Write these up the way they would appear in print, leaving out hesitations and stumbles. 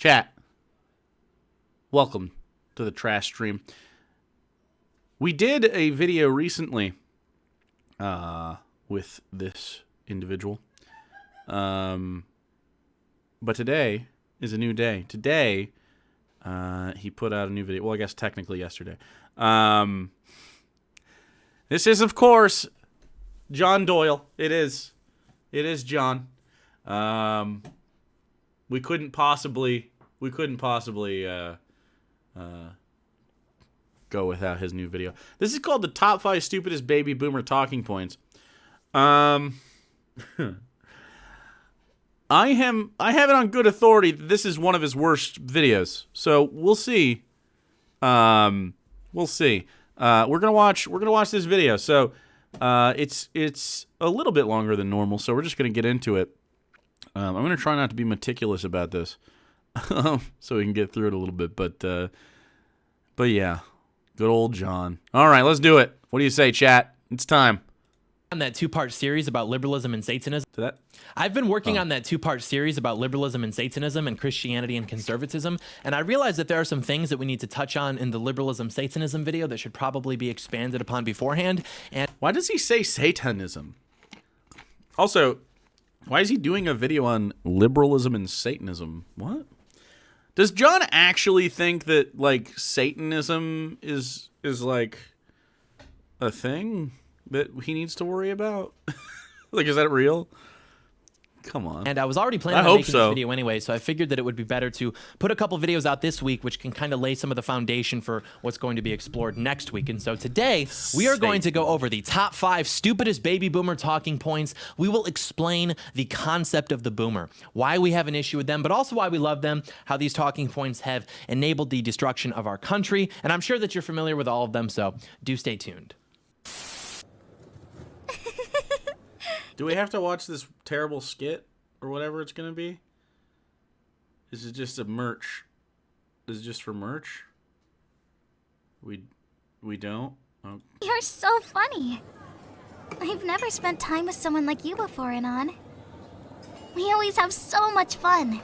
Chat, welcome to the trash stream. We did a video recently with this individual, but today is a new day. Today, he put out a new video. Well, I guess technically yesterday. This is, of course, John Doyle. It is John. We couldn't possibly go without his new video. This is called the Top 5 Stupidest Baby Boomer Talking Points. I have it on good authority that this is one of his worst videos. So we'll see. We'll see. We're gonna watch this video. So it's a little bit longer than normal. So we're just gonna get into it. I'm gonna try not to be meticulous about this, so we can get through it a little bit. But yeah, good old John. All right, let's do it. What do you say, chat? It's time. On that two-part series about liberalism and Satanism. To that? I've been working on that two-part series about liberalism and Satanism and Christianity and conservatism, and I realized that there are some things that we need to touch on in the liberalism Satanism video that should probably be expanded upon beforehand. And why does he say Satanism? Also, why is he doing a video on liberalism and Satanism? What? Does John actually think that, like, Satanism is like a thing that he needs to worry about? Like, is that real? Come on. And I was already planning on making this video anyway, so I figured that it would be better to put a couple videos out this week, which can kind of lay some of the foundation for what's going to be explored next week. And so today, we are going to go over the top 5 stupidest baby boomer talking points. We will explain the concept of the boomer, why we have an issue with them, but also why we love them, how these talking points have enabled the destruction of our country. And I'm sure that you're familiar with all of them, so do stay tuned. Do we have to watch this terrible skit or whatever it's going to be? Is it just a merch? Is it just for merch? We don't? Oh. You're so funny. I've never spent time with someone like you before, Anon. We always have so much fun.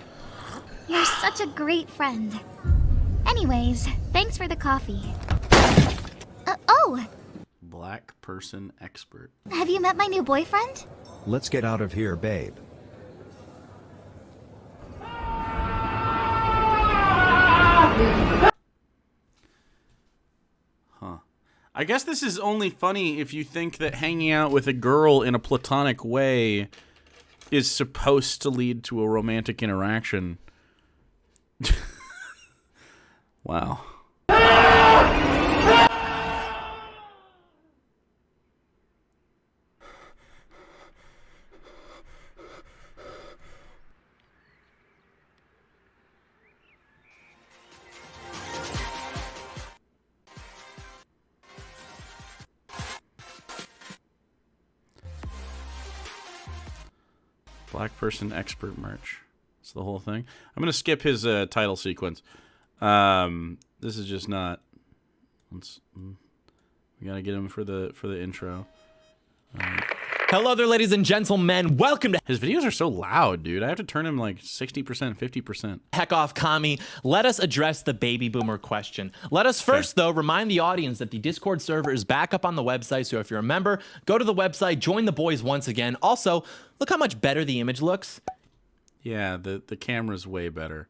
You're such a great friend. Anyways, thanks for the coffee. Oh! Black person expert. Have you met my new boyfriend? Let's get out of here, babe. Huh. I guess this is only funny if you think that hanging out with a girl in a platonic way is supposed to lead to a romantic interaction. Wow. Black person expert merch. That's the whole thing. I'm gonna skip his title sequence. This is just not. We gotta get him for the intro. Hello there, ladies and gentlemen. Welcome to His videos are so loud, dude. I have to turn him like 60%, 50%. Heck Off Commie. Let us address the baby boomer question. Let us first, though, remind the audience that the Discord server is back up on the website, so if you're a member, go to the website, join the boys once again. Also, look how much better the image looks. Yeah, the camera's way better.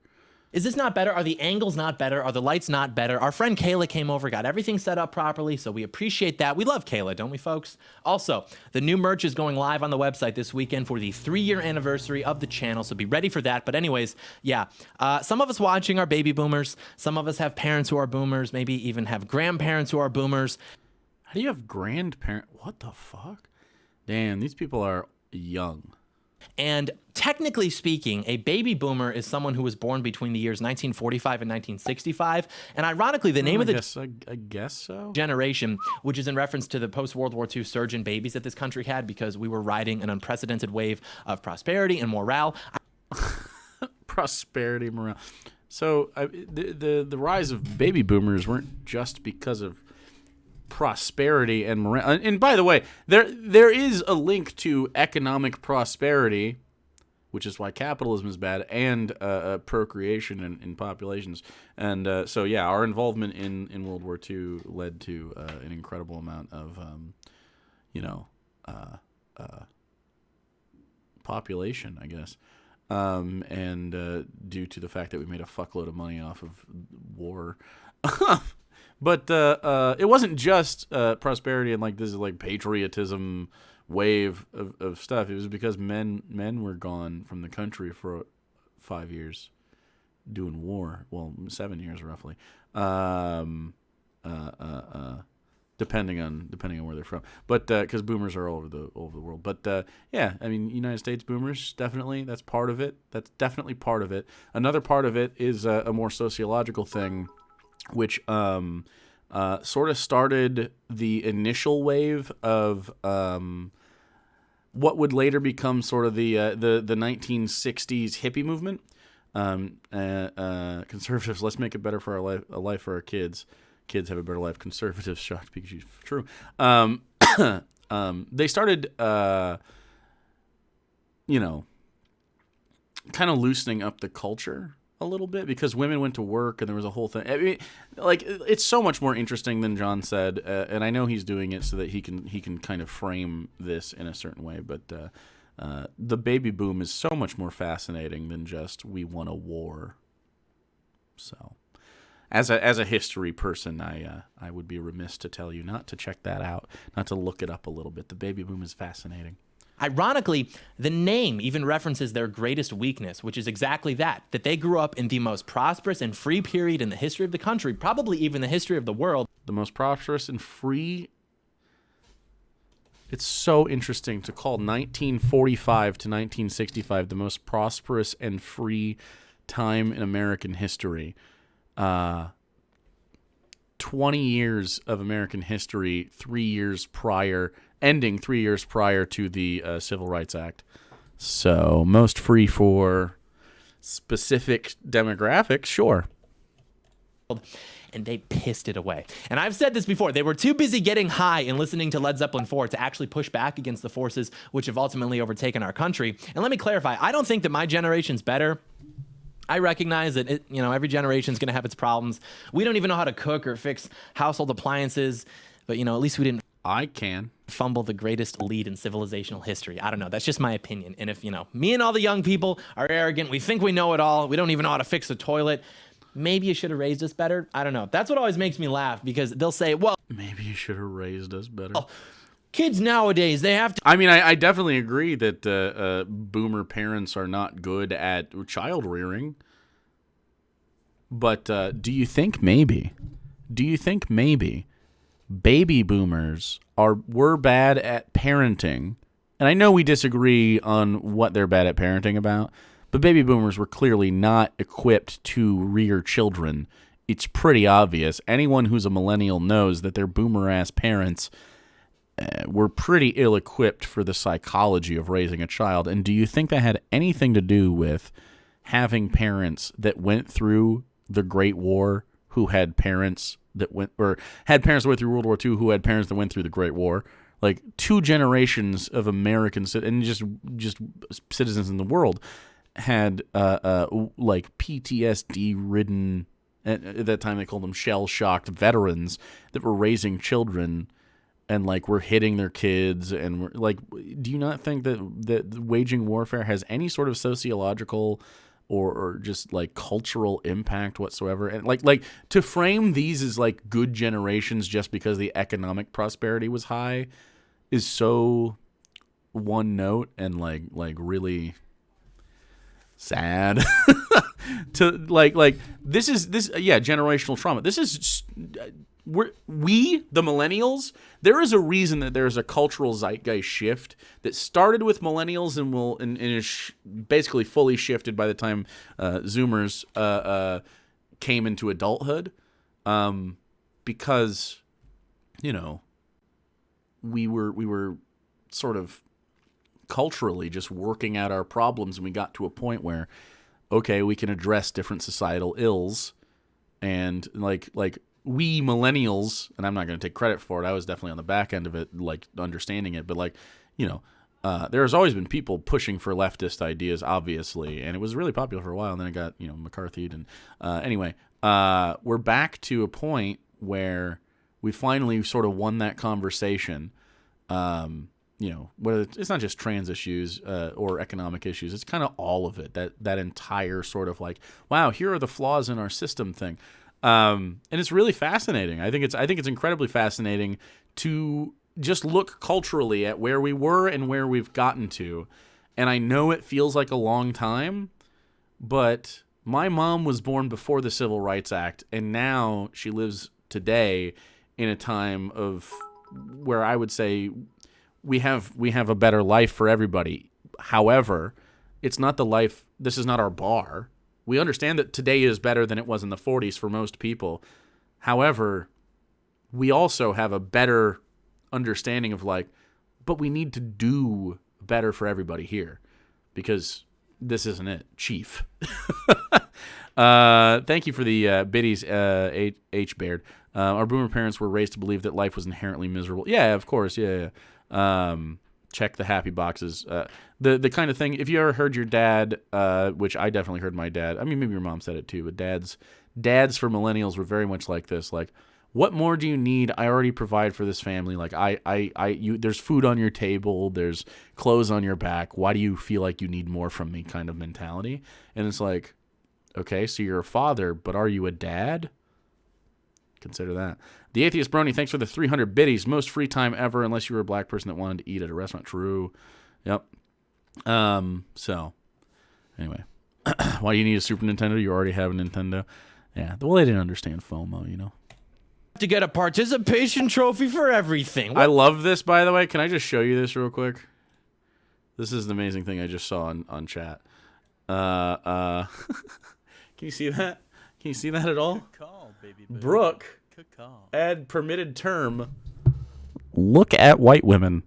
Is this not better? Are the angles not better? Are the lights not better? Our friend Kayla came over, got everything set up properly, so we appreciate that. We love Kayla, don't we, folks? Also, the new merch is going live on the website this weekend for the 3-year anniversary of the channel, so be ready for that. But anyways, yeah, some of us watching are baby boomers. Some of us have parents who are boomers, maybe even have grandparents who are boomers. How do you have grandparents? What the fuck? Damn, these people are young. And technically speaking, a baby boomer is someone who was born between the years 1945 and 1965. And ironically, the name of the I guess so. generation, which is in reference to the post-World War II surge in babies that this country had because we were riding an unprecedented wave of prosperity and morale. Prosperity, morale. So the rise of baby boomers weren't just because of prosperity and morale. And by the way, there is a link to economic prosperity which is why capitalism is bad, and procreation in populations. And so, yeah, our involvement in World War II led to an incredible amount of, population, I guess. And due to the fact that we made a fuckload of money off of war. But it wasn't just prosperity and like this is like patriotism wave of stuff. It was because men were gone from the country for 5 years doing war. Well, 7 years roughly. Depending on where they're from, but because boomers are all over the world. But yeah, I mean, United States boomers, definitely, that's part of it. That's definitely part of it. Another part of it is a more sociological thing, which sort of started the initial wave of what would later become sort of the 1960s hippie movement. Conservatives, let's make it better for a life for our kids. Kids have a better life. Conservatives, shocked because she's true. They started, kind of loosening up the culture a little bit because women went to work and there was a whole thing. I mean, like, it's so much more interesting than John said, and I know he's doing it so that he can kind of frame this in a certain way. But the baby boom is so much more fascinating than just we won a war. So. As a history person, I would be remiss to tell you not to check that out, not to look it up a little bit. The baby boom is fascinating. Ironically, the name even references their greatest weakness, which is exactly that they grew up in the most prosperous and free period in the history of the country, probably even the history of the world. The most prosperous and free. It's so interesting to call 1945 to 1965 the most prosperous and free time in American history. 20 years of American history, 3 years prior, ending 3 years prior to the Civil Rights Act. So most free for specific demographics, sure. And they pissed it away. And I've said this before, they were too busy getting high and listening to Led Zeppelin 4 to actually push back against the forces which have ultimately overtaken our country. And let me clarify, I don't think that my generation's better. I recognize that every generation is going to have its problems. We don't even know how to cook or fix household appliances, but at least we didn't. I can fumble the greatest lead in civilizational history. I don't know. That's just my opinion. And if me and all the young people are arrogant, we think we know it all. We don't even know how to fix a toilet. Maybe you should have raised us better. I don't know. That's what always makes me laugh because they'll say, "Well, maybe you should have raised us better." Well, kids nowadays, they have to. I mean, I definitely agree that boomer parents are not good at child rearing. But do you think maybe baby boomers were bad at parenting? And I know we disagree on what they're bad at parenting about, but baby boomers were clearly not equipped to rear children. It's pretty obvious. Anyone who's a millennial knows that their boomer-ass parents were pretty ill-equipped for the psychology of raising a child. And do you think that had anything to do with having parents that went through the Great War who had parents that went through World War II who had parents that went through the Great War? Like 2 generations of Americans and just citizens in the world had like PTSD ridden, at that time they called them shell-shocked veterans that were raising children and like were hitting their kids and were like, do you not think that waging warfare has any sort of sociological or just like cultural impact whatsoever? And like to frame these as like good generations just because the economic prosperity was high is so one note and like really sad. To like this generational trauma. This is we the millennials. There is a reason that there's a cultural zeitgeist shift that started with millennials and is basically fully shifted by the time Zoomers came into adulthood, because we were sort of culturally just working out our problems, and we got to a point where, okay, we can address different societal ills, and like we millennials, and I'm not going to take credit for it, I was definitely on the back end of it, like understanding it, but like, there's always been people pushing for leftist ideas, obviously, and it was really popular for a while, and then it got, McCarthy'd. And anyway, we're back to a point where we finally sort of won that conversation. Whether it's not just trans issues or economic issues, it's kind of all of it. That entire sort of like, wow, here are the flaws in our system thing, and it's really fascinating. I think it's incredibly fascinating to just look culturally at where we were and where we've gotten to. And I know it feels like a long time, but my mom was born before the Civil Rights Act, and now she lives today in a time of where I would say we have a better life for everybody. However, it's not the life. This is not our bar. We understand that today is better than it was in the 40s for most people. However, we also have a better understanding of but we need to do better for everybody here, because this isn't it, Chief. Thank you for the biddies, H. Baird. Our boomer parents were raised to believe that life was inherently miserable. Yeah, of course, yeah. Check the happy boxes. The kind of thing, if you ever heard your dad, which I definitely heard my dad, I mean, maybe your mom said it too, but dads for millennials were very much like this, what more do you need? I already provide for this family. There's food on your table. There's clothes on your back. Why do you feel like you need more from me kind of mentality? And it's like, okay, so you're a father, but are you a dad? Consider that. The Atheist Brony, thanks for the 300 biddies. Most free time ever, unless you were a black person that wanted to eat at a restaurant. True. Yep. So, anyway. Why do you need a Super Nintendo? You already have a Nintendo. Yeah, well, they didn't understand FOMO, To get a participation trophy for everything. I love this, by the way. Can I just show you this real quick? This is the amazing thing I just saw on chat. Can you see that? Can you see that at all? Good call, baby. Brooke, Good call. add permitted term. Look at white women.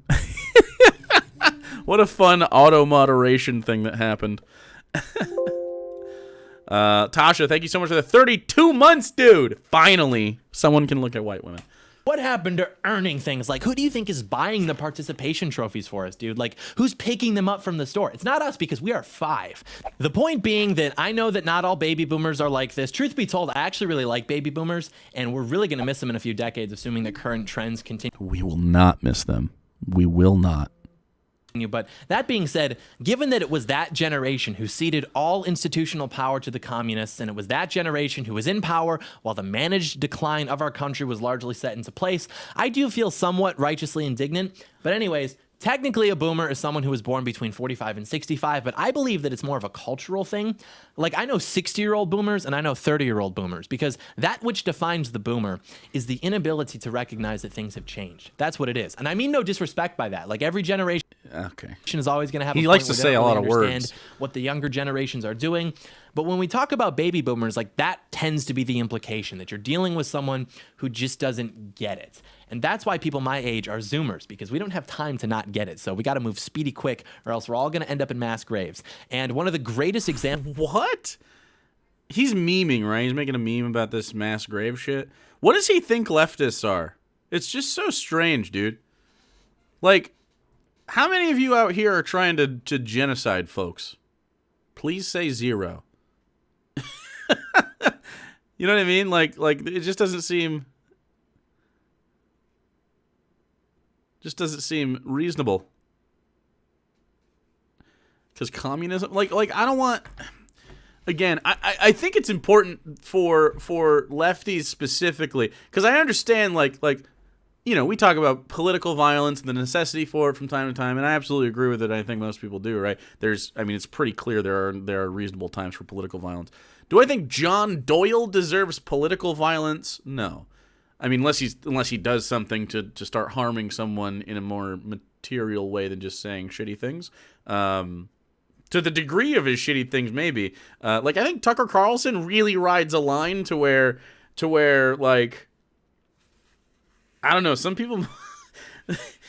What a fun auto-moderation thing that happened. Tasha, thank you so much for the 32 months, dude. Finally, someone can look at white women. What happened to earning things? Who do you think is buying the participation trophies for us, dude? Who's picking them up from the store? It's not us, because we are 5. The point being that I know that not all baby boomers are like this. Truth be told, I actually really like baby boomers, and we're really going to miss them in a few decades, assuming the current trends continue. We will not miss them. We will not. But that being said, given that it was that generation who ceded all institutional power to the communists, and it was that generation who was in power while the managed decline of our country was largely set into place, I do feel somewhat righteously indignant. But anyways, technically a boomer is someone who was born between 45 and 65, but I believe that it's more of a cultural thing. I know 60-year-old boomers and I know 30-year-old boomers, because that which defines the boomer is the inability to recognize that things have changed. That's what it is. And I mean no disrespect by that. Every generation is always going to have He likes to say a lot of words. What the younger generations are doing. But when we talk about baby boomers, that tends to be the implication, that you're dealing with someone who just doesn't get it. And that's why people my age are Zoomers, because we don't have time to not get it. So we got to move speedy quick, or else we're all going to end up in mass graves. And one of the greatest examples... What? He's memeing, right? He's making a meme about this mass grave shit. What does he think leftists are? It's just so strange, dude. How many of you out here are trying to genocide folks? Please say 0. You know what I mean? It just doesn't seem... reasonable. Because communism... I don't want... Again, I think it's important for lefties specifically, because I understand, we talk about political violence and the necessity for it from time to time, and I absolutely agree with it. I think most people do, right? It's pretty clear there are reasonable times for political violence. Do I think John Doyle deserves political violence? No. Unless he does something to start harming someone in a more material way than just saying shitty things. To the degree of his shitty things, maybe. I think Tucker Carlson really rides a line to where I don't know, some people,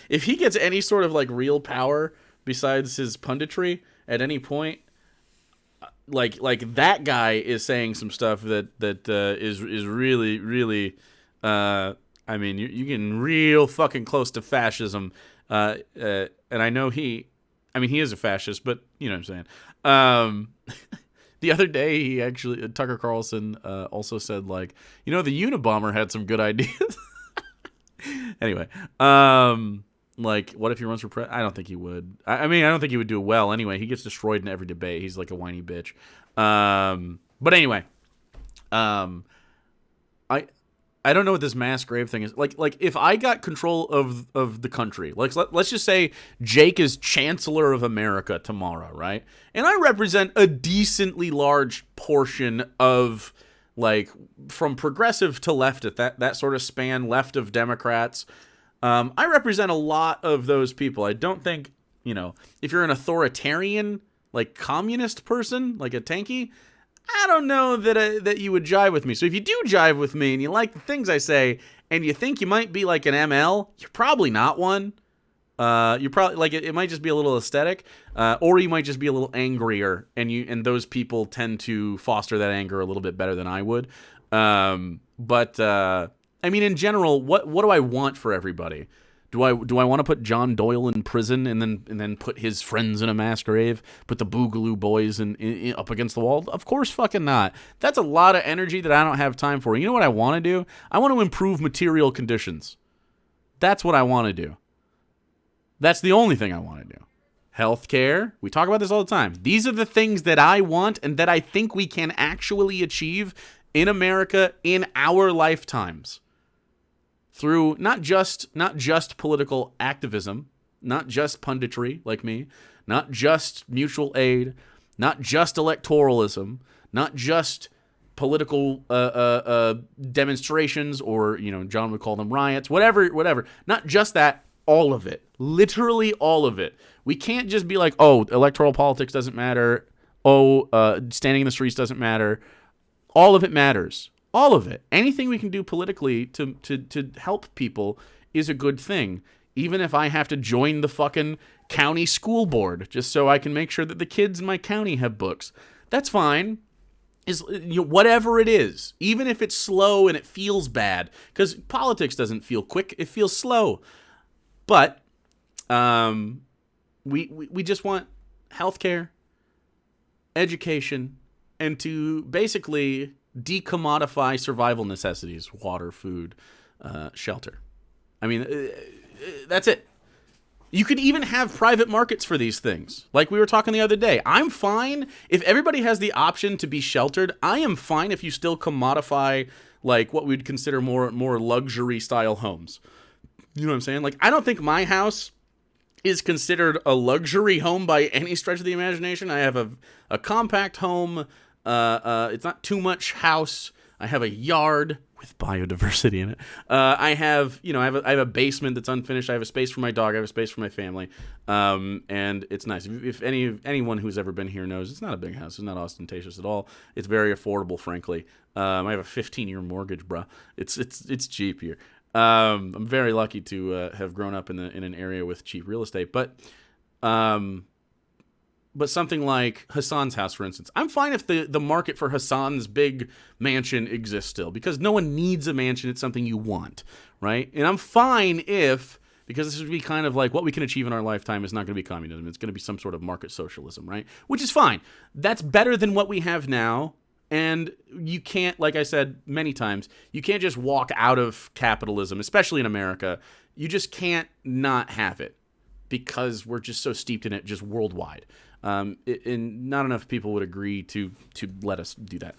if he gets any sort of real power besides his punditry at any point, that guy is saying some stuff that is really, really, you're getting real fucking close to fascism. And I know he I mean, he is a fascist, but you know what I'm saying. The other day, he actually, Tucker Carlson also said, like, you know, the Unabomber had some good ideas. Anyway, like, what if he runs for president? I don't think he would. I mean, I don't think he would do well anyway. He gets destroyed in every debate. He's like a whiny bitch. But anyway, I don't know what this mass grave thing is. Like if I got control of the country, like let's just say Jake is Chancellor of America tomorrow, right? And I represent a decently large portion of, like, from progressive to left at that sort of span, left of Democrats. I represent a lot of those people. I don't think, you know, if you're an authoritarian, like, communist person, like a tanky, I don't know that you would jive with me. So if you do jive with me and you like the things I say and you think you might be like an ML, you're probably not one. You're probably like, it might just be a little aesthetic, or you might just be a little angrier, and those people tend to foster that anger a little bit better than I would. But I mean, in general, what do I want for everybody? Do I want to put John Doyle in prison and then put his friends in a mass grave? Put the Boogaloo Boys in up against the wall? Of course fucking not. That's a lot of energy that I don't have time for. You know what I want to do? I want to improve material conditions. That's what I want to do. That's the only thing I want to do. Healthcare. We talk about this all the time. These are the things that I want and that I think we can actually achieve in America in our lifetimes. Through not just political activism, not just punditry like me, not just mutual aid, not just electoralism, not just political demonstrations, or, you know, John would call them riots, whatever. Not just that, all of it. Literally all of it. We can't just be like, oh, electoral politics doesn't matter. Oh, standing in the streets doesn't matter. All of it matters. All of it. Anything we can do politically to help people is a good thing. Even if I have to join the fucking county school board just so I can make sure that the kids in my county have books. That's fine. Whatever it is. Even if it's slow and it feels bad. Because politics doesn't feel quick. It feels slow. But we just want healthcare, education, and to basically decommodify survival necessities: water, food, shelter. I mean, that's it. You could even have private markets for these things. Like we were talking the other day. I'm fine if everybody has the option to be sheltered. I am fine if you still commodify, like, what we'd consider more luxury style homes. You know what I'm saying? Like, I don't think my house is considered a luxury home by any stretch of the imagination. I have a compact home. It's not too much house. I have a yard with biodiversity in it. I have a basement that's unfinished. I have a space for my dog. I have a space for my family. And it's nice. If anyone who's ever been here knows, it's not a big house. It's not ostentatious at all. It's very affordable, frankly. I have a 15-year mortgage, bruh. It's cheap here. I'm very lucky to have grown up in an area with cheap real estate, but something like Hassan's house, for instance, I'm fine if the market for Hassan's big mansion exists still, because no one needs a mansion. It's something you want, right? And I'm fine if, because this would be kind of like what we can achieve in our lifetime is not going to be communism. It's going to be some sort of market socialism, right? Which is fine. That's better than what we have now. And you can't, like I said many times, you can't just walk out of capitalism, especially in America. You just can't not have it because we're just so steeped in it just worldwide. And not enough people would agree to let us do that.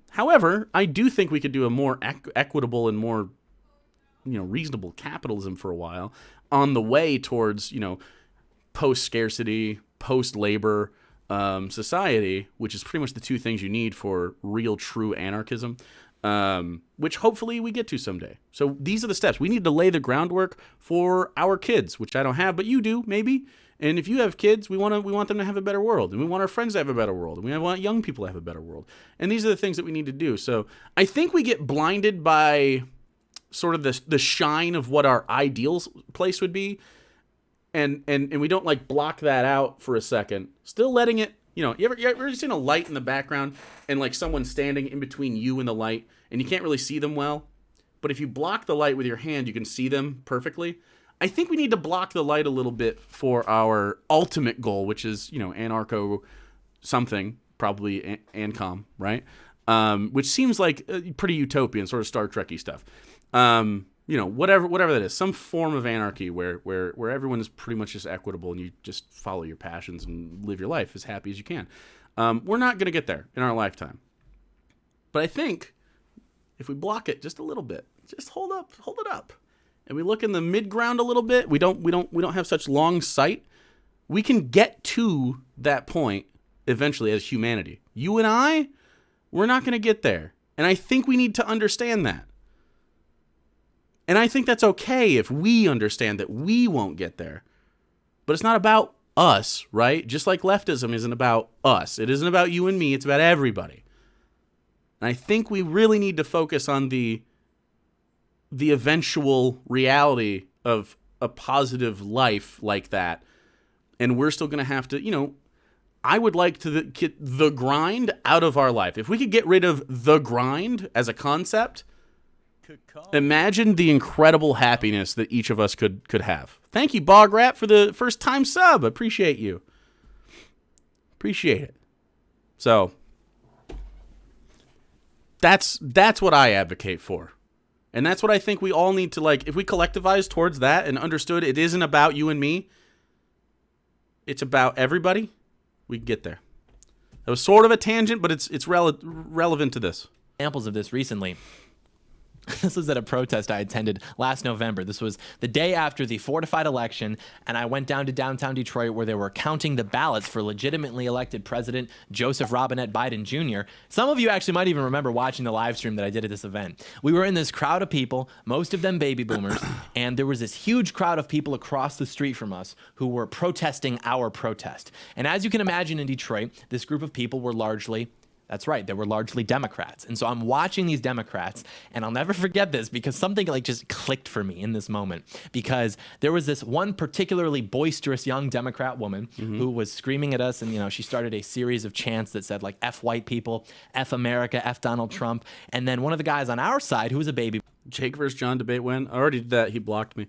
However, I do think we could do a more equitable and more, reasonable capitalism for a while on the way towards, post-scarcity, post-labor society, which is pretty much the two things you need for real, true anarchism, which hopefully we get to someday. So these are the steps. We need to lay the groundwork for our kids, which I don't have, but you do, maybe. And if you have kids, we want them to have a better world, and we want our friends to have a better world, and we want young people to have a better world. And these are the things that we need to do. So I think we get blinded by sort of the shine of what our ideal place would be, and we don't like block that out for a second. Still letting it, you ever seen a light in the background and like someone standing in between you and the light, and you can't really see them well, but if you block the light with your hand, you can see them perfectly. I think we need to block the light a little bit for our ultimate goal, which is, anarcho something, probably ANCOM, right? Which seems like pretty utopian, sort of Star Trek-y stuff. Whatever that is, some form of anarchy where everyone is pretty much just equitable and you just follow your passions and live your life as happy as you can. We're not going to get there in our lifetime. But I think if we block it just a little bit, just hold it up, and we look in the mid-ground a little bit, we don't have such long sight, we can get to that point eventually as humanity. You and I, we're not going to get there. And I think we need to understand that. And I think that's okay if we understand that we won't get there. But it's not about us, right? Just like leftism isn't about us. It isn't about you and me. It's about everybody. And I think we really need to focus on the eventual reality of a positive life like that. And we're still going to have to, I would like to get the grind out of our life. If we could get rid of the grind as a concept, imagine the incredible happiness that each of us could have. Thank you, Bog Rat, for the first time sub. Appreciate you. Appreciate it. So that's what I advocate for. And that's what I think we all need to, if we collectivize towards that and understood it isn't about you and me, it's about everybody, we can get there. That was sort of a tangent, but it's relevant to this. Examples of this recently. This was at a protest I attended last November. This was the day after the fortified election, and I went down to downtown Detroit where they were counting the ballots for legitimately elected President Joseph Robinette Biden Jr. Some of you actually might even remember watching the live stream that I did at this event. We were in this crowd of people, most of them baby boomers, and there was this huge crowd of people across the street from us who were protesting our protest. And as you can imagine in Detroit, this group of people were largely That's right. They were largely Democrats. And so I'm watching these Democrats, and I'll never forget this because something just clicked for me in this moment. Because there was this one particularly boisterous young Democrat woman who was screaming at us, and, she started a series of chants that said, F white people, F America, F Donald Trump. And then one of the guys on our side, who was a baby. Jake versus John debate win? I already did that. He blocked me.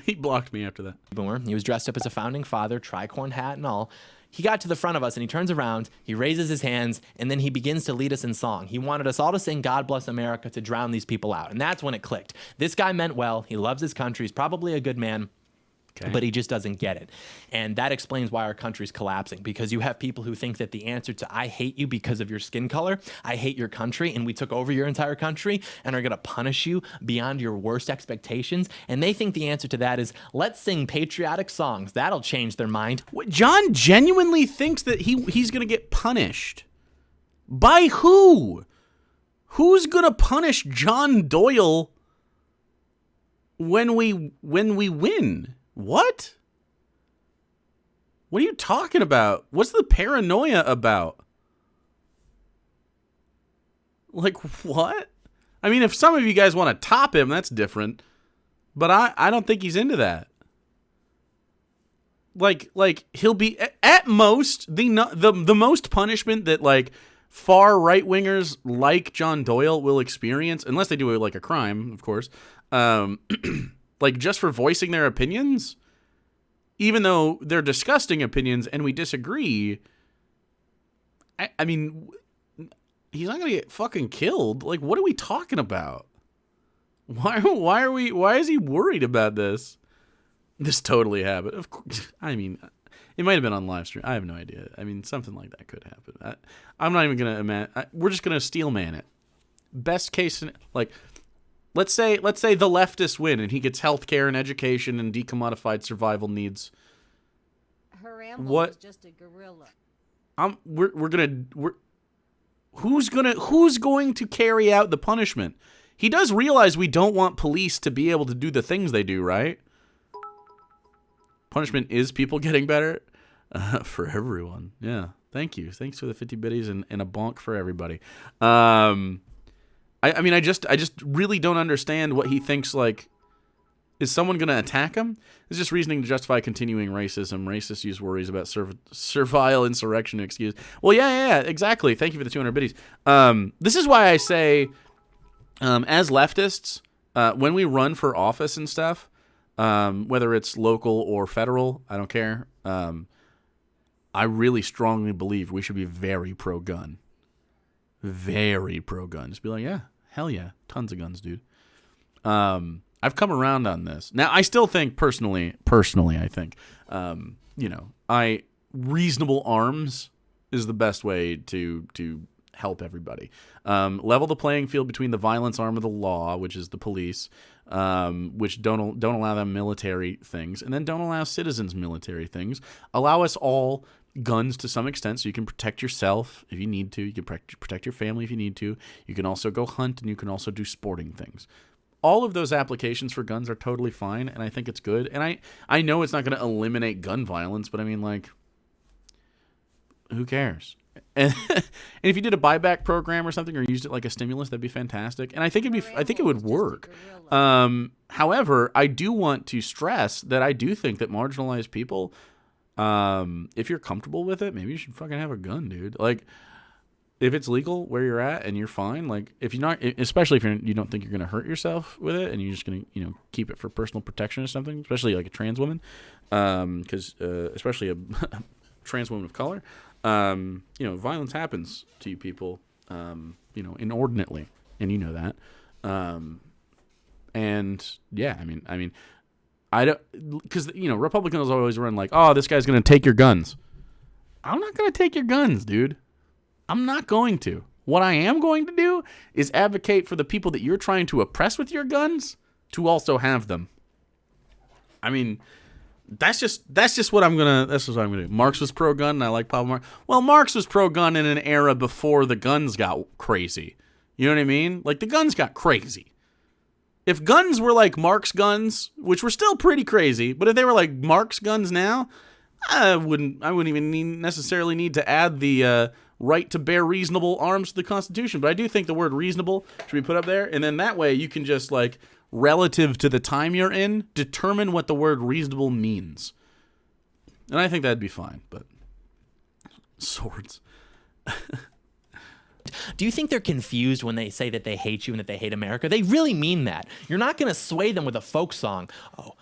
He blocked me after that. Boomer. He was dressed up as a founding father, tricorn hat and all. He got to the front of us and he turns around, he raises his hands, and then he begins to lead us in song. He wanted us all to sing God Bless America to drown these people out. And that's when it clicked. This guy meant well. He loves his country. He's probably a good man. Okay. But he just doesn't get it. And that explains why our country's collapsing, because you have people who think that the answer to I hate you because of your skin color, I hate your country, and we took over your entire country and are going to punish you beyond your worst expectations. And they think the answer to that is let's sing patriotic songs. That'll change their mind. John genuinely thinks that he's going to get punished. By who? Who's going to punish John Doyle when we win? What? What are you talking about? What's the paranoia about? What? I mean, if some of you guys want to top him, that's different. But I don't think he's into that. He'll be at most the most punishment that far right wingers like John Doyle will experience, unless they do it a crime, of course. Just for voicing their opinions, even though they're disgusting opinions and we disagree. I mean, he's not gonna get fucking killed. What are we talking about? Why is he worried about this? This totally happened. Of course. I mean, it might have been on live stream. I have no idea. I mean, something like that could happen. I'm not even gonna imagine. We're just gonna steel man it. Best case, Let's say the leftists win and he gets health care and education and decommodified survival needs. Was just a gorilla. Who's going to carry out the punishment? He does realize we don't want police to be able to do the things they do, right? Punishment is people getting better for everyone. Yeah. Thank you. Thanks for the 50 biddies and a bonk for everybody. I mean, I just really don't understand what he thinks, is someone going to attack him? It's just reasoning to justify continuing racism. Racists use worries about servile insurrection to excuse. Well, yeah, exactly. Thank you for the 200 biddies. This is why I say, as leftists, when we run for office and stuff, whether it's local or federal, I don't care. I really strongly believe we should be very pro-gun. Very pro-gun. Just be like, yeah, hell yeah, tons of guns, dude. I've come around on this. Now, I still think personally, I think, reasonable arms is the best way to help everybody. Level the playing field between the violence arm of the law, which is the police, which don't allow them military things, and then don't allow citizens military things. Allow us all guns to some extent, so you can protect yourself if you need to. You can protect your family if you need to. You can also go hunt, and you can also do sporting things. All of those applications for guns are totally fine, and I think it's good. And I know it's not going to eliminate gun violence, but I mean, like, who cares? And if you did a buyback program or something, or used it like a stimulus, that'd be fantastic. And I think it would work. However, I do want to stress that I do think that marginalized people, if you're comfortable with it, maybe you should fucking have a gun, dude. Like, if it's legal where you're at and you're fine, like, if you're not, especially if you don't think you're going to hurt yourself with it and you're just going to, keep it for personal protection or something, especially like a trans woman, because especially a trans woman of color, violence happens to you people, inordinately, and you know that. And yeah, I mean, I don't, because Republicans always run like, oh, this guy's going to take your guns. I'm not going to take your guns, dude. I'm not going to. What I am going to do is advocate for the people that you're trying to oppress with your guns to also have them. I mean, that's just what I'm gonna do. Marx was pro-gun, and I like Pablo Marx. Well, Marx was pro-gun in an era before the guns got crazy. You know what I mean? Like, the guns got crazy. If guns were like Marx guns, which were still pretty crazy, but if they were like Marx guns now, I wouldn't even necessarily need to add the right to bear reasonable arms to the Constitution. But I do think the word reasonable should be put up there, and then that way you can just, like, relative to the time you're in, determine what the word reasonable means. And I think that'd be fine, but swords. Do you think they're confused when they say that they hate you and that they hate America? They really mean that. You're not going to sway them with a folk song. Oh.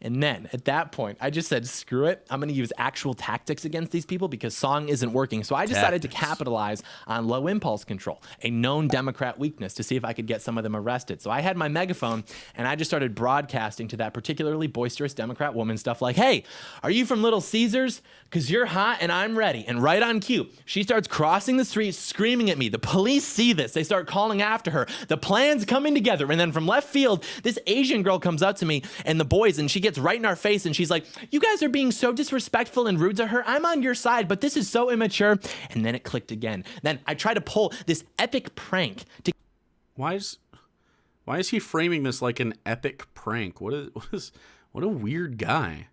And then at that point, I just said, screw it. I'm going to use actual tactics against these people because song isn't working. So I decided to capitalize on low impulse control, a known Democrat weakness, to see if I could get some of them arrested. So I had my megaphone and I just started broadcasting to that particularly boisterous Democrat woman stuff like, hey, are you from Little Caesars? Because you're hot and I'm ready. And right on cue, she starts crossing the street screaming at me. The police see this. They start calling after her. The plan's coming together. And then from left field, this Asian girl comes up to me and the boys, and she gets right in our face and she's like, you guys are being so disrespectful and rude to her. I'm on your side, but this is so immature. And then it clicked again. Then I try to pull this epic prank to... Why is he framing this like an epic prank? What a weird guy.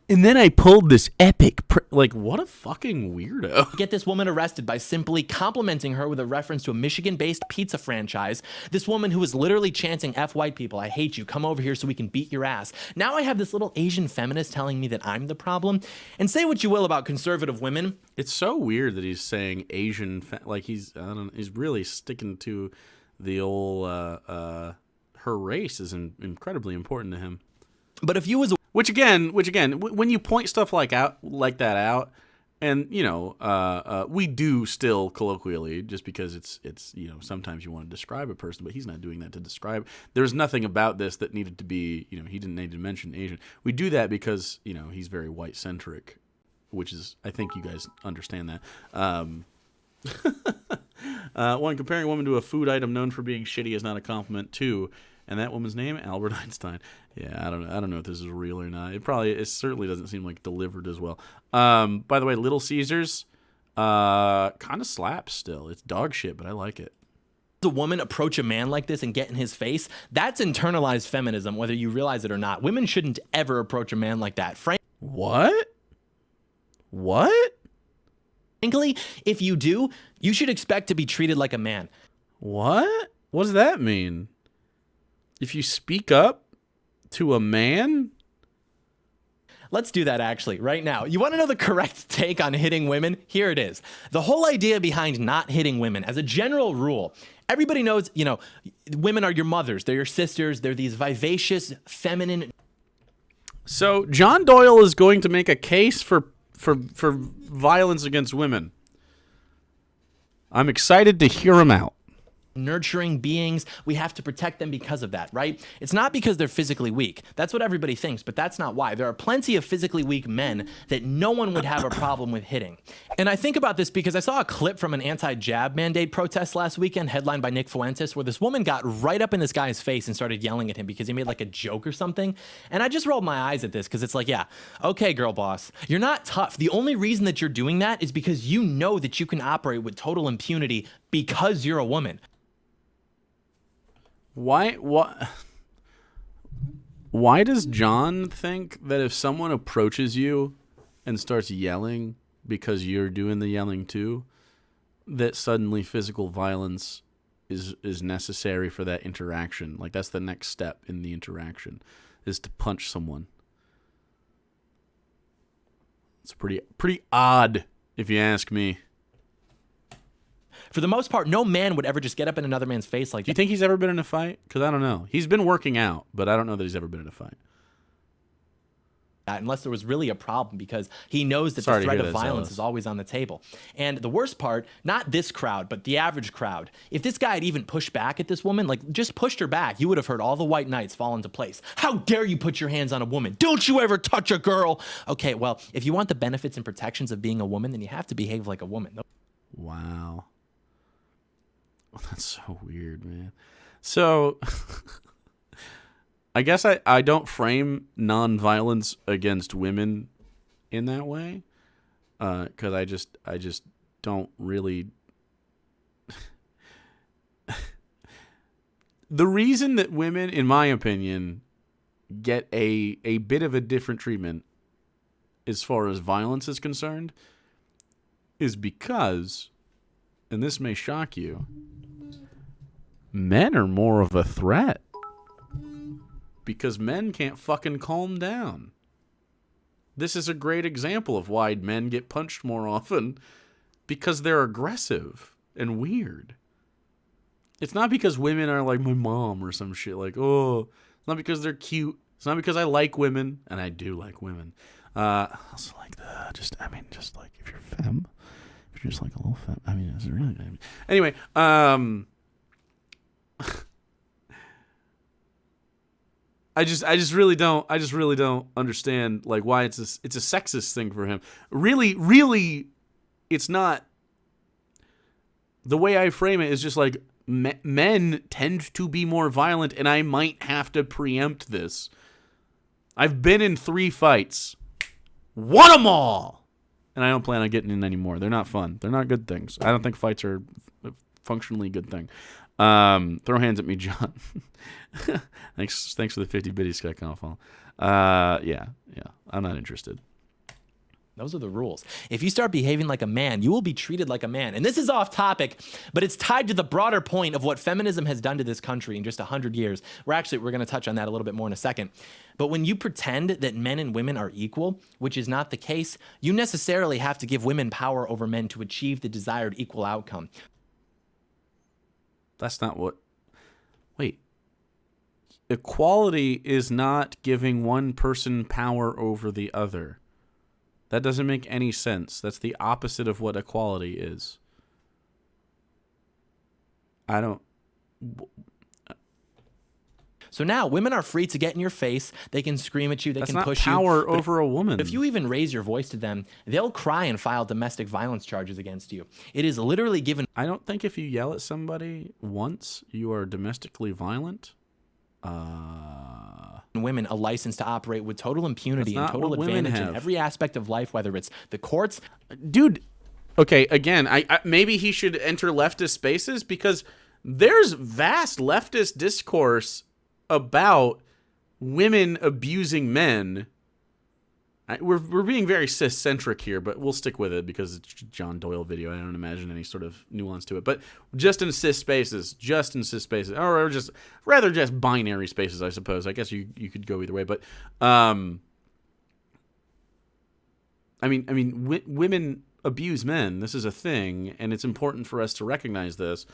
And then I pulled this epic like, what a fucking weirdo. Get this woman arrested by simply complimenting her with a reference to a Michigan-based pizza franchise. This woman who was literally chanting, F white people, I hate you, come over here so we can beat your ass. Now I have this little Asian feminist telling me that I'm the problem. And say what you will about conservative women. It's so weird that he's saying Asian, like he's really sticking to the old, her race is incredibly important to him. But if you was Which again, when you point stuff like that out, and we do still colloquially, just because it's sometimes you want to describe a person, but he's not doing that to describe. There's nothing about this that needed to be, he didn't need to mention Asian. We do that because he's very white centric, which is, I think you guys understand that. One, comparing a woman to a food item known for being shitty is not a compliment. Two, and that woman's name, Albert Einstein. Yeah, I don't know if this is real or not. It certainly doesn't seem like delivered as well. By the way, Little Caesars, kind of slaps still. It's dog shit, but I like it. A woman approach a man like this and get in his face, that's internalized feminism, whether you realize it or not. Women shouldn't ever approach a man like that. What? Frankly, if you do, you should expect to be treated like a man. What? What does that mean? If you speak up to a man? Let's do that actually right now. You want to know the correct take on hitting women? Here it is. The whole idea behind not hitting women as a general rule, Everybody knows, women are your mothers. They're your sisters. They're these vivacious, feminine. So John Doyle is going to make a case for violence against women. I'm excited to hear him out. Nurturing beings. We have to protect them because of that, right? It's not because they're physically weak. That's what everybody thinks, but that's not why. There are plenty of physically weak men that no one would have a problem with hitting. And I think about this because I saw a clip from an anti-jab mandate protest last weekend headlined by Nick Fuentes where this woman got right up in this guy's face and started yelling at him because he made like a joke or something. And I just rolled my eyes at this because it's like, yeah, okay, girl boss, you're not tough. The only reason that you're doing that is because you know that you can operate with total impunity because you're a woman. Why does John think that if someone approaches you and starts yelling because you're doing the yelling too, that suddenly physical violence is necessary for that interaction? Like that's the next step in the interaction is to punch someone. It's pretty odd if you ask me. For the most part, no man would ever just get up in another man's face like that. Do you think he's ever been in a fight? Because I don't know. He's been working out, but I don't know that he's ever been in a fight. Unless there was really a problem, because he knows that the threat of violence is always on the table. And the worst part, not this crowd, but the average crowd, if this guy had even pushed back at this woman, like just pushed her back, you would have heard all the white knights fall into place. How dare you put your hands on a woman? Don't you ever touch a girl? Okay, well, if you want the benefits and protections of being a woman, then you have to behave like a woman. Wow. That's so weird, man. So, I guess I don't frame nonviolence against women in that way, because I just don't really. The reason that women, in my opinion, get a bit of a different treatment as far as violence is concerned is because, and this may shock you, men are more of a threat. Because men can't fucking calm down. This is a great example of why men get punched more often. Because they're aggressive and weird. It's not because women are like my mom or some shit. Like, oh, it's not because they're cute. It's not because I like women. And I do like women. Also like just like if you're femme. If you're just like a little femme. I mean, it's really... Anyway, I just really don't understand like why it's a sexist thing for him. Really, it's not. The way I frame it is just like men tend to be more violent, and I might have to preempt this. I've been in 3 fights, won them all, and I don't plan on getting in any more. They're not fun. They're not good things. I don't think fights are a functionally good thing. Throw hands at me, John. Thanks for the 50 biddies, Sky Confall. Yeah, I'm not interested. Those are the rules. If you start behaving like a man, you will be treated like a man. And this is off topic, but it's tied to the broader point of what feminism has done to this country in just 100 years. We're going to touch on that a little bit more in a second. But when you pretend that men and women are equal, which is not the case, you necessarily have to give women power over men to achieve the desired equal outcome. That's not what... Wait. Equality is not giving one person power over the other. That doesn't make any sense. That's the opposite of what equality is. I don't... So now women are free to get in your face. They can scream at you. They can push you. That's not power over a woman. If you even raise your voice to them, they'll cry and file domestic violence charges against you. It is literally given... I don't think if you yell at somebody once, you are domestically violent. Women a license to operate with total impunity and total advantage in every aspect of life, whether it's the courts. Dude, okay, again, I maybe he should enter leftist spaces because there's vast leftist discourse about women abusing men. We're being very cis-centric here, but we'll stick with it because it's a John Doyle video. I don't imagine any sort of nuance to it. But just in cis spaces, or just rather just binary spaces, I suppose. I guess you could go either way. But women abuse men. This is a thing, and it's important for us to recognize this.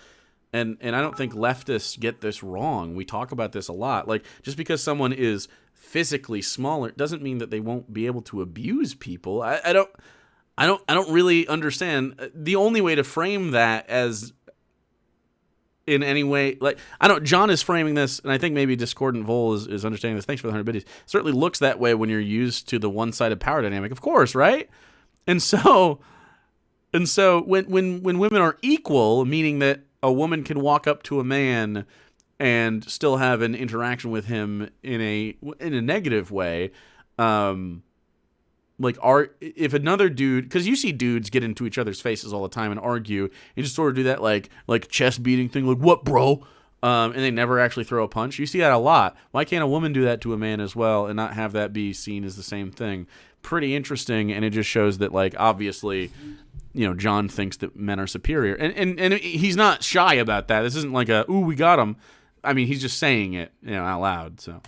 and I don't think leftists get this wrong. We talk about this a lot. Like, just because someone is physically smaller doesn't mean that they won't be able to abuse people. I don't really understand. The only way to frame that as in any way, like, John is framing this, and I think maybe Discordant Vol is understanding this. Thanks for the 100 biddies. Certainly looks that way when you're used to the one-sided power dynamic, of course, right? And so when women are equal, meaning that a woman can walk up to a man and still have an interaction with him in a negative way, if another dude, because you see dudes get into each other's faces all the time and argue, and just sort of do that like chest beating thing, like, what, bro? And they never actually throw a punch. You see that a lot. Why can't a woman do that to a man as well and not have that be seen as the same thing? Pretty interesting, and it just shows that, like, obviously, John thinks that men are superior, and he's not shy about that. This isn't like ooh, we got him. I mean, he's just saying it, out loud. So,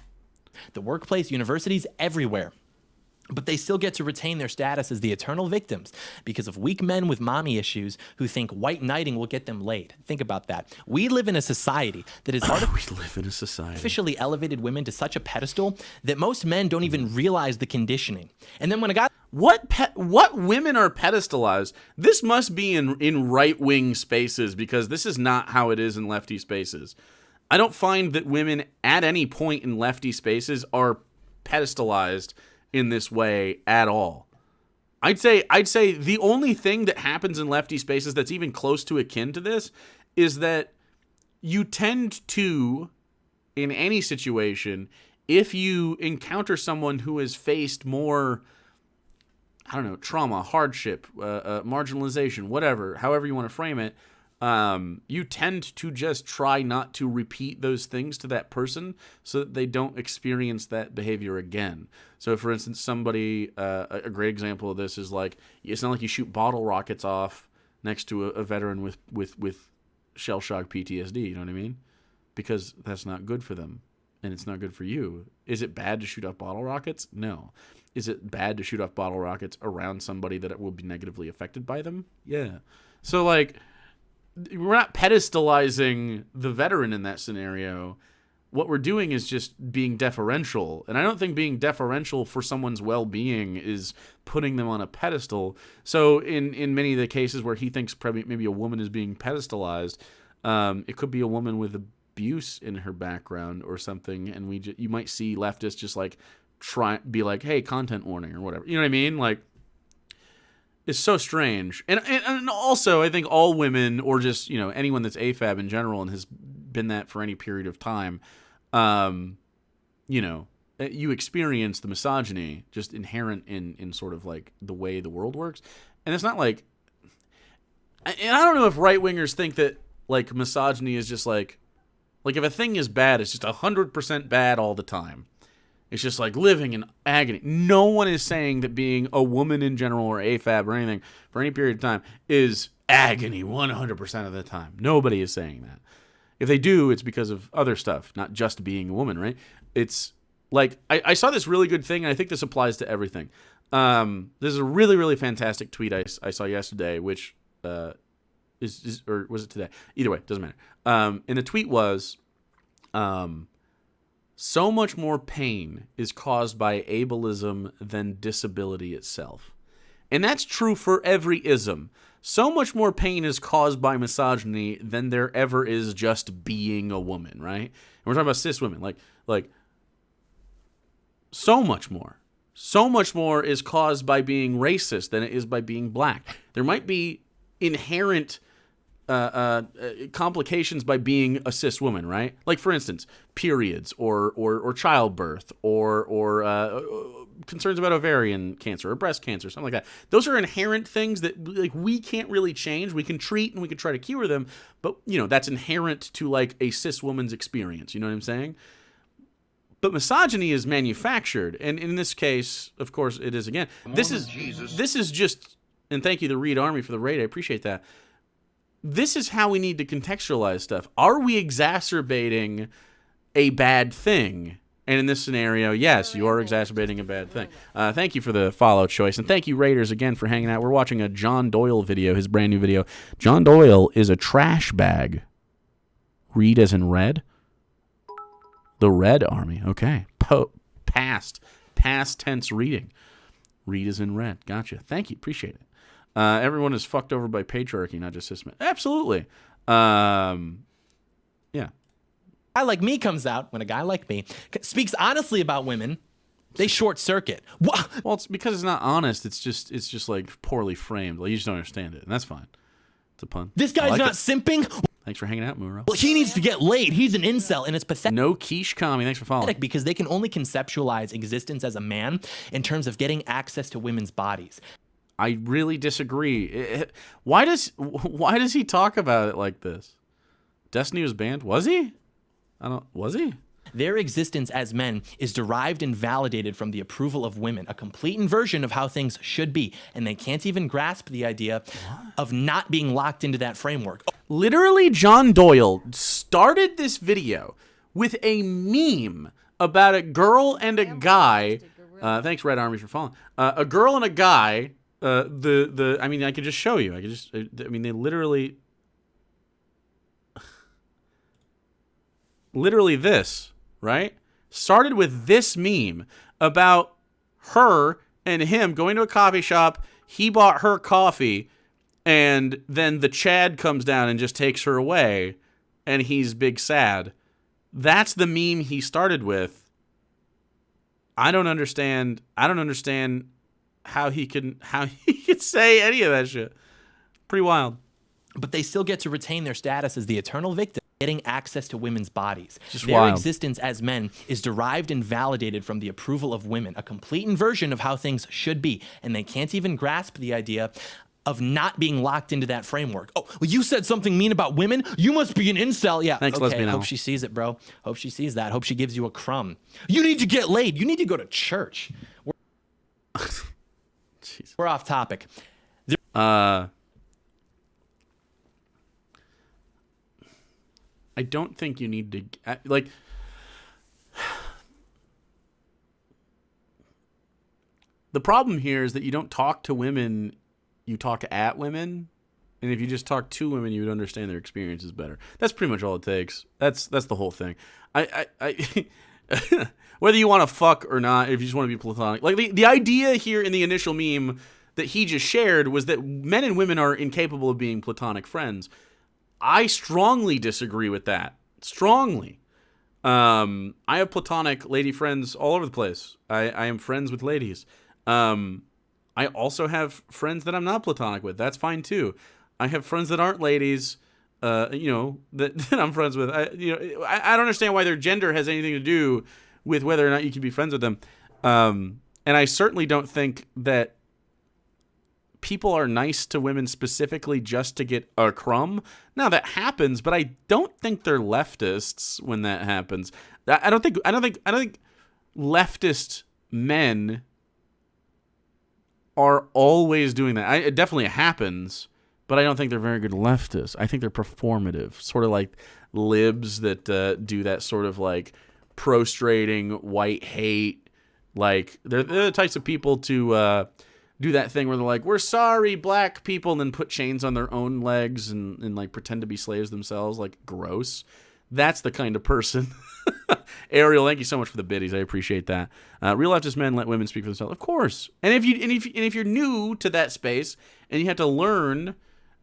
the workplace, universities, everywhere. But they still get to retain their status as the eternal victims because of weak men with mommy issues who think white knighting will get them laid. Think about that. We live in a society that has artificially elevated women to such a pedestal that most men don't even realize the conditioning. And then when a guy... What women are pedestalized? This must be in right-wing spaces, because this is not how it is in lefty spaces. I don't find that women at any point in lefty spaces are pedestalized in this way at all. I'd say the only thing that happens in lefty spaces that's even close to akin to this is that you tend to, in any situation, if you encounter someone who has faced more, trauma, hardship, marginalization, whatever, however you want to frame it, you tend to just try not to repeat those things to that person so that they don't experience that behavior again. So, for instance, somebody, a great example of this is like, it's not like you shoot bottle rockets off next to a veteran with shell shock PTSD, you know what I mean? Because that's not good for them, and it's not good for you. Is it bad to shoot off bottle rockets? No. Is it bad to shoot off bottle rockets around somebody that will be negatively affected by them? Yeah. So, like, we're not pedestalizing the veteran in that scenario. What we're doing is just being deferential. And I don't think being deferential for someone's well-being is putting them on a pedestal. So in many of the cases where he thinks probably maybe a woman is being pedestalized, it could be a woman with abuse in her background or something. And you might see leftists just like be like, hey, content warning or whatever. You know what I mean? Like, it's so strange. And also, I think all women, or just, anyone that's AFAB in general and has been that for any period of time, you experience the misogyny just inherent in sort of like the way the world works. And it's not like, and I don't know if right-wingers think that like misogyny is just like if a thing is bad, it's just 100% bad all the time. It's just like living in agony. No one is saying that being a woman in general or AFAB or anything for any period of time is agony 100% of the time. Nobody is saying that. If they do, it's because of other stuff, not just being a woman, right? It's like, I saw this really good thing, and I think this applies to everything. This is a really, really fantastic tweet I saw yesterday, which or was it today? Either way, doesn't matter. And the tweet was... so much more pain is caused by ableism than disability itself. And that's true for every ism. So much more pain is caused by misogyny than there ever is just being a woman, right? And we're talking about cis women. Like so much more. So much more is caused by being racist than it is by being black. There might be inherent complications by being a cis woman, right? Like, for instance, periods or childbirth or concerns about ovarian cancer or breast cancer, something like that. Those are inherent things that like we can't really change. We can treat and we can try to cure them, but that's inherent to like a cis woman's experience. You know what I'm saying? But misogyny is manufactured, and in this case, of course, it is again. This is just, and thank you, the Reed Army, for the raid. I appreciate that. This is how we need to contextualize stuff. Are we exacerbating a bad thing? And in this scenario, yes, you are exacerbating a bad thing. Thank you for the follow choice. And thank you, Raiders, again, for hanging out. We're watching a John Doyle video, his brand new video. John Doyle is a trash bag. Read as in red? The Red Army. Okay. Past tense reading. Read as in red. Gotcha. Thank you. Appreciate it. Everyone is fucked over by patriarchy, not just cis men. Absolutely. Yeah. A guy like me comes out when a guy like me speaks honestly about women. They short circuit. Well, it's because it's not honest. It's just like poorly framed. Like, you just don't understand it, and that's fine. It's a pun. This guy's not simping. Thanks for hanging out, Muro. Well, he needs to get laid. He's an incel, and it's pathetic. No quiche Kami. Thanks for following. Because they can only conceptualize existence as a man in terms of getting access to women's bodies. I really disagree. Why does he talk about it like this? Destiny was banned? Was he? Was he? Their existence as men is derived and validated from the approval of women, a complete inversion of how things should be, and they can't even grasp the idea of not being locked into that framework. Literally, John Doyle started this video with a meme about a girl and a guy. Thanks, Red Army, for following. A girl and a guy. I mean, I could just show you. They literally this. Right? Started with this meme about her and him going to a coffee shop. He bought her coffee, and then the Chad comes down and just takes her away, and he's big sad. That's the meme he started with. I don't understand how he could say any of that shit. Pretty wild. But they still get to retain their status as the eternal victim, getting access to women's bodies. Their wild. Existence as men is derived and validated from the approval of women, a complete inversion of how things should be, and they can't even grasp the idea of not being locked into that framework. Oh, well, you said something mean about women? You must be an incel. Yeah, thanks, okay, lesbian. Hope she sees it, bro. Hope she sees that. Hope she gives you a crumb. You need to get laid. You need to go to church. We're off topic. I don't think you need to, the problem here is that you don't talk to women, you talk at women, and if you just talk to women, you would understand their experiences better. That's pretty much all it takes. That's the whole thing. I whether you want to fuck or not, if you just want to be platonic, like the idea here in the initial meme that he just shared was that men and women are incapable of being platonic friends. I strongly disagree with that. Strongly. I have platonic lady friends all over the place. I am friends with ladies. I also have friends that I'm not platonic with. That's fine too. I have friends that aren't ladies, that I'm friends with. I don't understand why their gender has anything to do with whether or not you can be friends with them. And I certainly don't think that people are nice to women specifically just to get a crumb. Now that happens, but I don't think they're leftists when that happens. I don't think leftist men are always doing that. It definitely happens, but I don't think they're very good leftists. I think they're performative, sort of like libs that do that sort of like prostrating white hate. Like they're the types of people to do that thing where they're like, we're sorry, black people, and then put chains on their own legs and like pretend to be slaves themselves. Like, gross. That's the kind of person. Ariel, thank you so much for the biddies. I appreciate that. Real leftist men let women speak for themselves, of course. And if you're new to that space and you have to learn,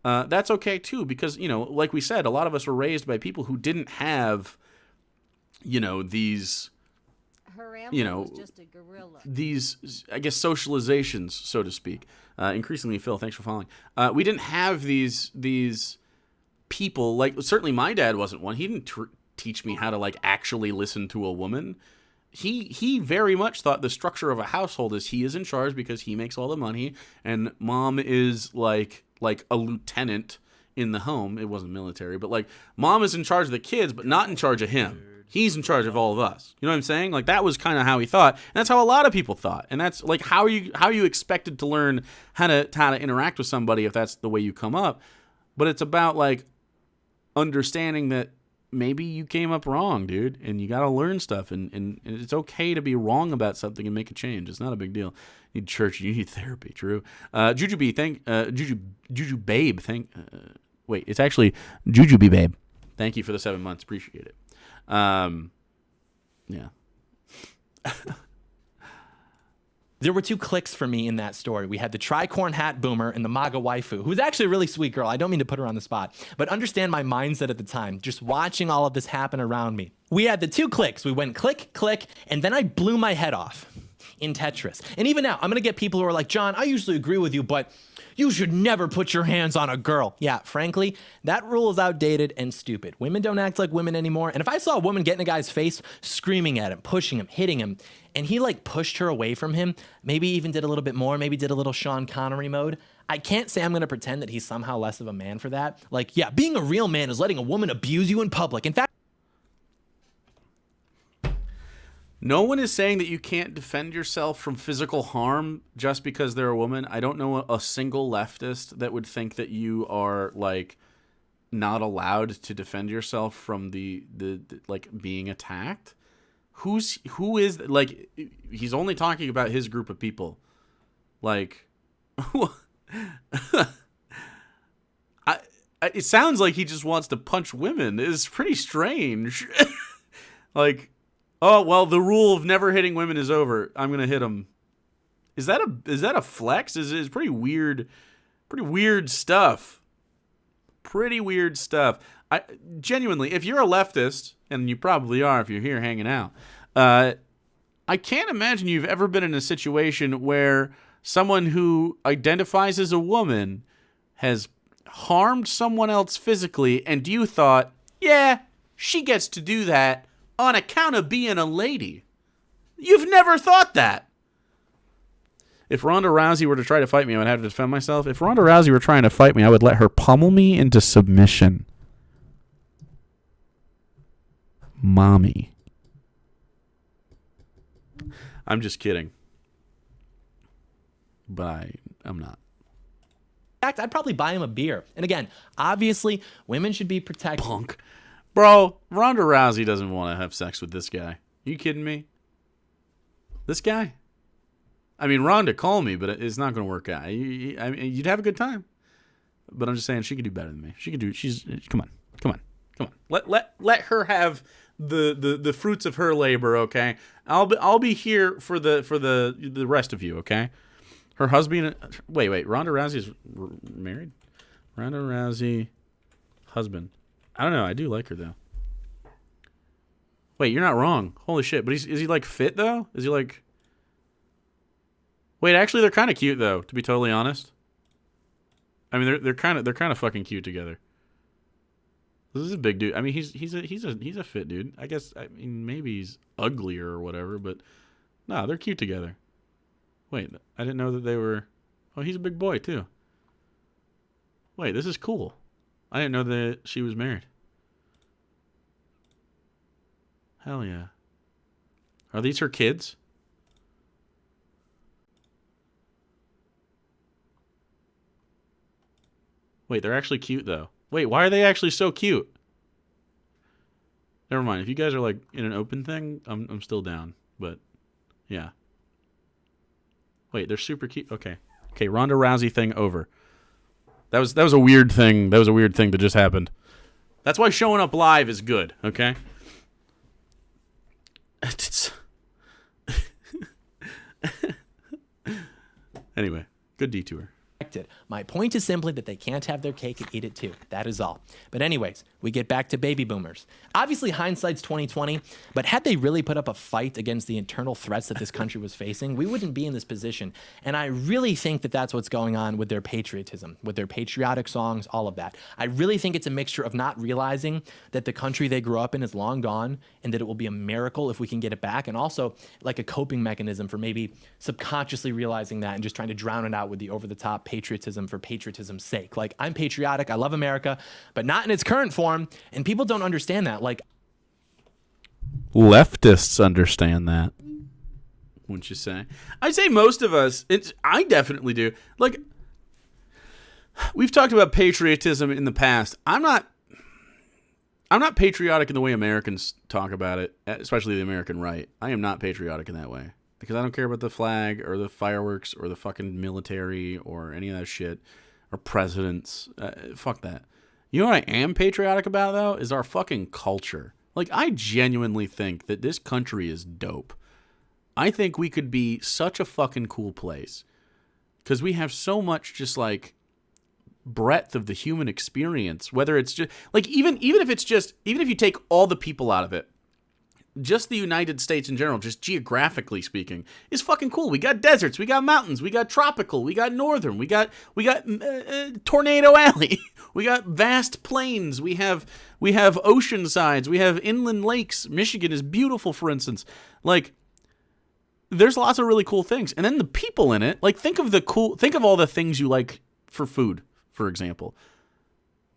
that's okay too. Because like we said, a lot of us were raised by people who didn't have, these. Was just a gorilla. These, I guess, socializations, so to speak. Increasingly, Phil, thanks for following. We didn't have these people, like, certainly my dad wasn't one. He didn't teach me how to, like, actually listen to a woman. He very much thought the structure of a household is he is in charge because he makes all the money, and mom is, like a lieutenant in the home. It wasn't military, but, like, mom is in charge of the kids, but not in charge of him. He's in charge of all of us. You know what I'm saying? Like, that was kind of how he thought. And that's how a lot of people thought. And that's like how you expected to learn how to interact with somebody if that's the way you come up. But it's about like understanding that maybe you came up wrong, dude, and you got to learn stuff. And it's okay to be wrong about something and make a change. It's not a big deal. You need church, you need therapy. True. Juju B, Juju Babe, wait, it's actually Juju B Babe. Thank you for the 7 months. Appreciate it. Yeah. There were two clicks for me in that story. We had the tricorn hat boomer and the MAGA waifu, who's actually a really sweet girl. I don't mean to put her on the spot, but understand my mindset at the time, just watching all of this happen around me. We had the two clicks. We went click, click, and then I blew my head off in Tetris. And even now, I'm going to get people who are like, John, I usually agree with you, but you should never put your hands on a girl. Yeah, frankly, that rule is outdated and stupid. Women don't act like women anymore. And if I saw a woman get in a guy's face, screaming at him, pushing him, hitting him, and he like pushed her away from him, maybe even did a little bit more, maybe did a little Sean Connery mode, I can't say I'm going to pretend that he's somehow less of a man for that. Like, yeah, being a real man is letting a woman abuse you in public. In fact, no one is saying that you can't defend yourself from physical harm just because they're a woman. I don't know a single leftist that would think that you are like not allowed to defend yourself from the like being attacked. Who is like, he's only talking about his group of people. Like, it sounds like he just wants to punch women. It's pretty strange. Like, oh, well, the rule of never hitting women is over. I'm going to hit them. Is that a flex? Is pretty weird stuff. Pretty weird stuff. I genuinely, if you're a leftist, and you probably are if you're here hanging out, I can't imagine you've ever been in a situation where someone who identifies as a woman has harmed someone else physically, and you thought, yeah, she gets to do that on account of being a lady. You've never thought that. If Ronda Rousey were to try to fight me, I would have to defend myself. If Ronda Rousey were trying to fight me, I would let her pummel me into submission. Mommy. I'm just kidding. But I'm not. In fact, I'd probably buy him a beer. And again, obviously, women should be protected. Punk. Bro, Ronda Rousey doesn't want to have sex with this guy. You kidding me? This guy? I mean, Ronda, call me, but it's not going to work out. I mean, you'd have a good time. But I'm just saying, she could do better than me. She could do. Come on. Let her have the fruits of her labor. Okay, I'll be here for the rest of you. Okay, her husband. Wait. Ronda Rousey's married. Ronda Rousey, husband. I don't know. I do like her though. Wait, you're not wrong. Holy shit! But is he like fit though? Is he like? Wait, actually, they're kind of cute though. To be totally honest. I mean, they're kind of fucking cute together. This is a big dude. I mean, he's a fit dude. I guess. I mean, maybe he's uglier or whatever, but no, they're cute together. Wait, I didn't know that they were. Oh, he's a big boy too. Wait, this is cool. I didn't know that she was married. Hell yeah. Are these her kids? Wait, they're actually cute though. Wait, why are they actually so cute? Never mind. If you guys are like in an open thing, I'm still down. But yeah. Wait, they're super cute. Okay, Ronda Rousey thing over. That was a weird thing. That was a weird thing that just happened. That's why showing up live is good. Okay. Anyway, good detour. My point is simply that they can't have their cake and eat it too. That is all. But anyways, we get back to baby boomers. Obviously, hindsight's 2020, but had they really put up a fight against the internal threats that this country was facing, we wouldn't be in this position. And I really think that that's what's going on with their patriotism, with their patriotic songs, all of that. I really think it's a mixture of not realizing that the country they grew up in is long gone and that it will be a miracle if we can get it back, and also like a coping mechanism for maybe subconsciously realizing that and just trying to drown it out with the over-the-top patriotism for patriotism's sake. Like, I'm patriotic, I love America, but not in its current form, and people don't understand that. Like, leftists understand that, wouldn't you say? I'd say most of us, I definitely do. Like, we've talked about patriotism in the past. I'm not patriotic in the way Americans talk about it, especially the American right. I am not patriotic in that way. Because I don't care about the flag or the fireworks or the fucking military or any of that shit or presidents. Fuck that. You know what I am patriotic about, though, is our fucking culture. Like, I genuinely think that this country is dope. I think we could be such a fucking cool place because we have so much just like breadth of the human experience, whether it's just like even if you take all the people out of it, just the United States in general, just geographically speaking, is fucking cool. We got deserts, we got mountains, we got tropical, we got northern, we got Tornado Alley, we got vast plains, we have ocean sides, we have inland lakes. Michigan is beautiful, for instance. Like, there's lots of really cool things, and then the people in it. Like, think of all the things you like for food, for example,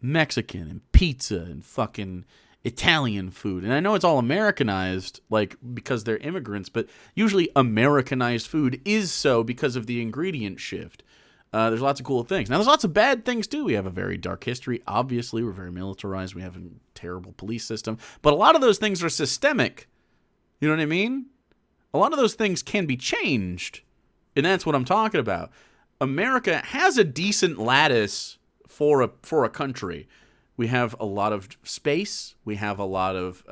Mexican and pizza and fucking Italian food. And I know it's all Americanized, like, because they're immigrants, but usually Americanized food is so because of the ingredient shift. There's lots of cool things. Now, there's lots of bad things, too. We have a very dark history. Obviously, we're very militarized. We have a terrible police system. But a lot of those things are systemic. You know what I mean? A lot of those things can be changed. And that's what I'm talking about. America has a decent lattice for a country. We have a lot of space. We have a lot of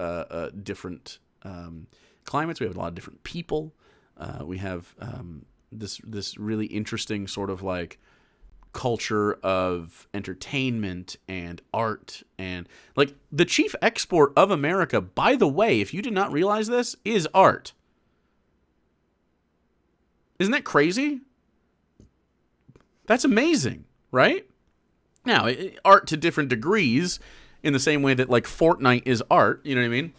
different climates. We have a lot of different people. We have this really interesting sort of like culture of entertainment and art. And like the chief export of America, by the way, if you did not realize this, is art. Isn't that crazy? That's amazing, right? Now, art to different degrees, in the same way that like Fortnite is art, you know what I mean?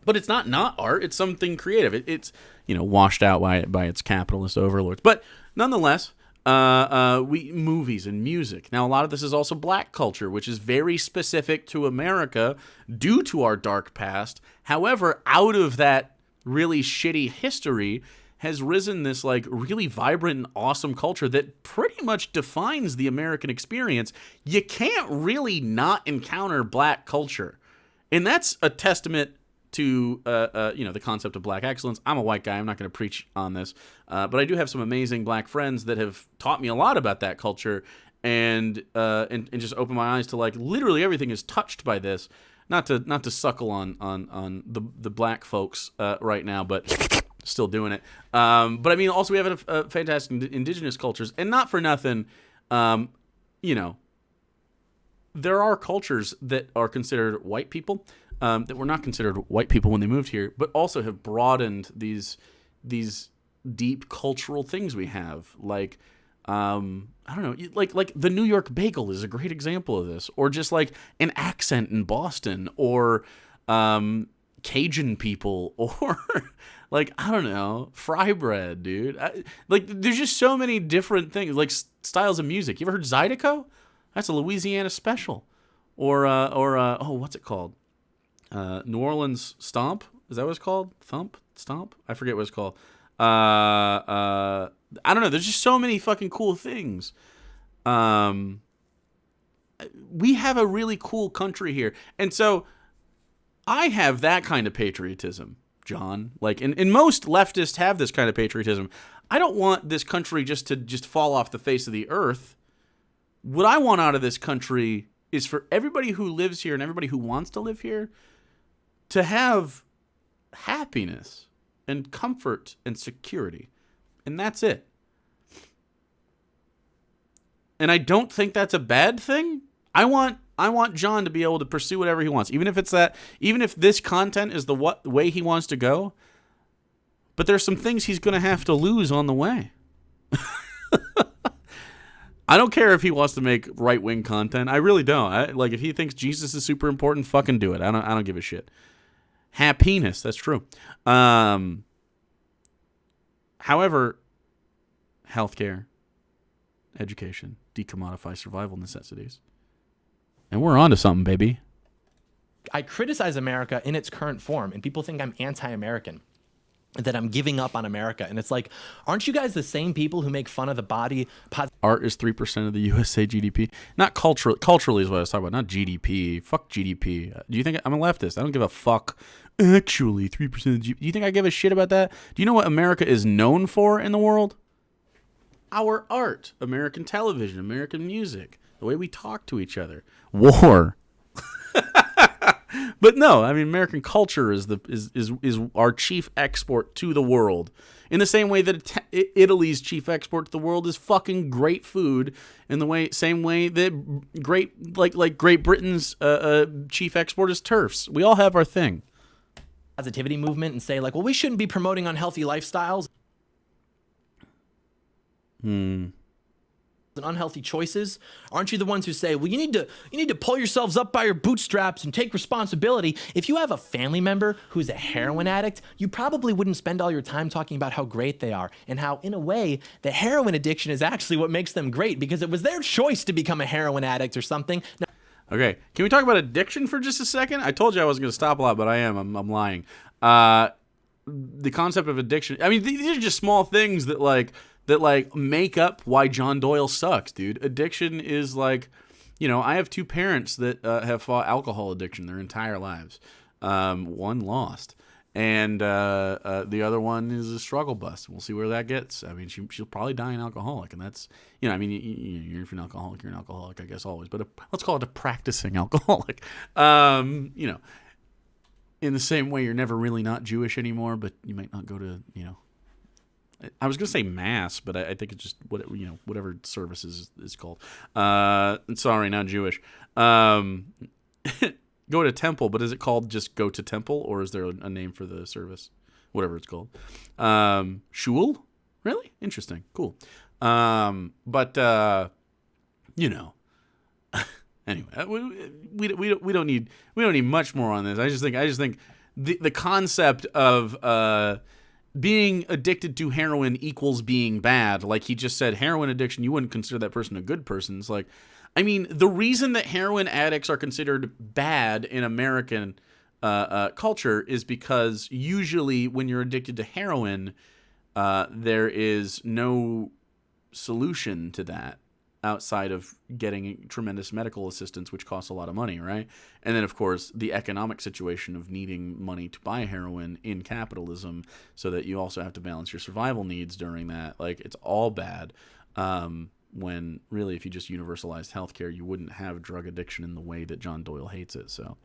But it's not art. It's something creative. It's washed out by its capitalist overlords. But nonetheless, movies and music. Now, a lot of this is also black culture, which is very specific to America due to our dark past. However, out of that really shitty history has risen this like really vibrant and awesome culture that pretty much defines the American experience. You can't really not encounter black culture. And that's a testament to the concept of black excellence. I'm a white guy. I'm not going to preach on this. But I do have some amazing black friends that have taught me a lot about that culture and just opened my eyes to like literally everything is touched by this. Not to suckle on the black folks right now, but still doing it. But I mean, also we have a fantastic indigenous cultures, and not for nothing, there are cultures that are considered white people that were not considered white people when they moved here, but also have broadened these deep cultural things we have. Like, I don't know, like the New York bagel is a great example of this, or just like an accent in Boston, or Cajun people, or like, I don't know, fry bread, dude. Like, there's just so many different things, like styles of music. You ever heard Zydeco? That's a Louisiana special. Or what's it called? New Orleans Stomp? Is that what it's called? Stomp? I forget what it's called. I don't know. There's just so many fucking cool things. We have a really cool country here. And so I have that kind of patriotism, John. Like, and most leftists have this kind of patriotism. I don't want this country just to fall off the face of the earth. What I want out of this country is for everybody who lives here and everybody who wants to live here to have happiness and comfort and security. And that's it. And I don't think that's a bad thing. I want John to be able to pursue whatever he wants, even if this content is the way he wants to go. But there's some things he's going to have to lose on the way. I don't care if he wants to make right-wing content. I really don't. Like, if he thinks Jesus is super important, fucking do it. I don't give a shit. Happiness, that's true. However, healthcare, education, decommodify survival necessities. And we're on to something, baby. I criticize America in its current form, and people think I'm anti-American, that I'm giving up on America. And it's like, aren't you guys the same people who make fun of the body? Art is 3% of the USA GDP. Not culturally. Culturally is what I was talking about, not GDP. Fuck GDP. Do you think I'm a leftist? I don't give a fuck. Actually, 3% of GDP. Do you think I give a shit about that? Do you know what America is known for in the world? Our art. American television, American music. the way we talk to each other. War. But no, I mean, American culture is our chief export to the world. In the same way that Italy's chief export to the world is fucking great food, in the same way that Great Britain's chief export is turfs. We all have our thing. Positivity movement and say, like, well, we shouldn't be promoting unhealthy lifestyles and unhealthy choices. Aren't you the ones who say, well, you need to pull yourselves up by your bootstraps and take responsibility? If you have a family member who's a heroin addict, you probably wouldn't spend all your time talking about how great they are and how, in a way, the heroin addiction is actually what makes them great because it was their choice to become a heroin addict or something. Now, okay, can we talk about addiction for just a second? I told you I wasn't going to stop a lot, but I am. I'm lying. The concept of addiction, I mean, these are just small things that make up why John Doyle sucks, dude. Addiction is like, I have two parents that have fought alcohol addiction their entire lives. One lost, and the other one is a struggle bus. We'll see where that gets. I mean, she'll probably die an alcoholic, and that's, I mean, you're an alcoholic, you're an alcoholic, I guess, always. But let's call it a practicing alcoholic. In the same way, you're never really not Jewish anymore, but you might not go to, I was going to say mass, but I think it's just whatever service is called. Sorry, not Jewish. Go to temple, but is it called just go to temple, or is there a name for the service? Whatever it's called. Shul? Really? Interesting. Cool. Anyway, we don't need much more on this. I just think the concept of being addicted to heroin equals being bad. Like he just said, heroin addiction, you wouldn't consider that person a good person. It's like, I mean, the reason that heroin addicts are considered bad in American culture is because usually when you're addicted to heroin, there is no solution to that outside of getting tremendous medical assistance, which costs a lot of money, right? And then, of course, the economic situation of needing money to buy heroin in capitalism, so that you also have to balance your survival needs during that. Like, it's all bad. When really, if you just universalized healthcare, you wouldn't have drug addiction in the way that John Doyle hates it. So.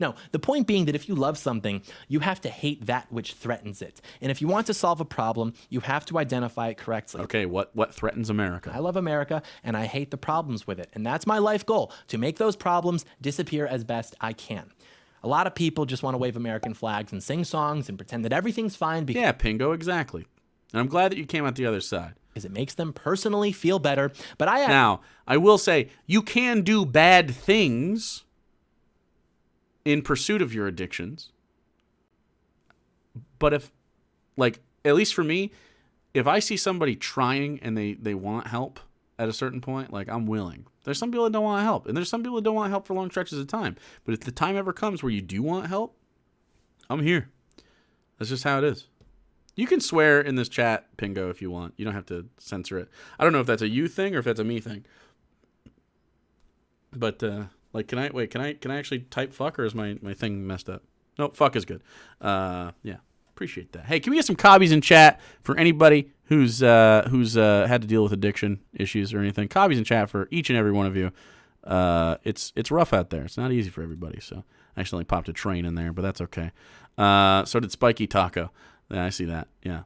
No, the point being that if you love something, you have to hate that which threatens it. And if you want to solve a problem, you have to identify it correctly. Okay, what threatens America? I love America, and I hate the problems with it. And that's my life goal, to make those problems disappear as best I can. A lot of people just want to wave American flags and sing songs and pretend that everything's fine. Yeah, Pingo, exactly. And I'm glad that you came out the other side. Because it makes them personally feel better. But Now, I will say, you can do bad things in pursuit of your addictions. But if, like, at least for me, if I see somebody trying and they want help at a certain point, like, I'm willing. There's some people that don't want help, and there's some people that don't want help for long stretches of time. But if the time ever comes where you do want help, I'm here. That's just how it is. You can swear in this chat, Pingo, if you want. You don't have to censor it. I don't know if that's a you thing or if that's a me thing. But, like, can I actually type fuck, or is my thing messed up? No, fuck is good. Yeah, appreciate that. Hey, can we get some cobbies in chat for anybody who's had to deal with addiction issues or anything? Cobbies in chat for each and every one of you. It's rough out there. It's not easy for everybody. So I accidentally popped a train in there, but that's okay. So did Spiky Taco. Yeah, I see that. Yeah,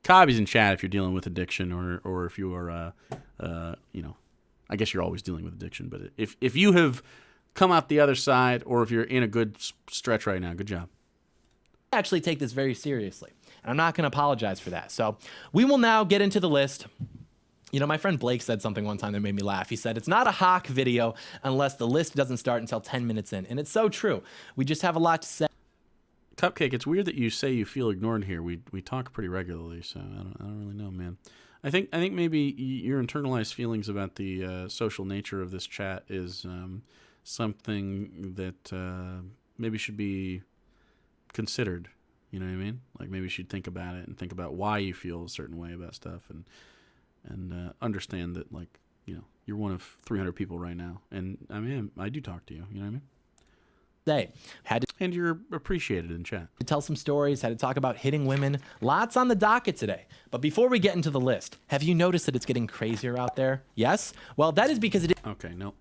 cobbies in chat if you're dealing with addiction, or if you are, I guess you're always dealing with addiction, but if you have come out the other side, or if you're in a good stretch right now, good job. I actually take this very seriously, and I'm not going to apologize for that. So we will now get into the list. My friend Blake said something one time that made me laugh. He said, it's not a Hawk video unless the list doesn't start until 10 minutes in. And it's so true. We just have a lot to say. Cupcake, it's weird that you say you feel ignored here. We talk pretty regularly, so I don't really know, man. I think maybe your internalized feelings about the social nature of this chat is something that maybe should be considered. You know what I mean? Like, maybe you should think about it and think about why you feel a certain way about stuff, and understand that, like, you're one of 300 people right now, and I mean, I do talk to you. You know what I mean? Had to And you're appreciated in chat. To tell some stories, had to talk about hitting women. Lots on the docket today. But before we get into the list, have you noticed that it's getting crazier out there? Yes? Well, that is because it Okay, nope.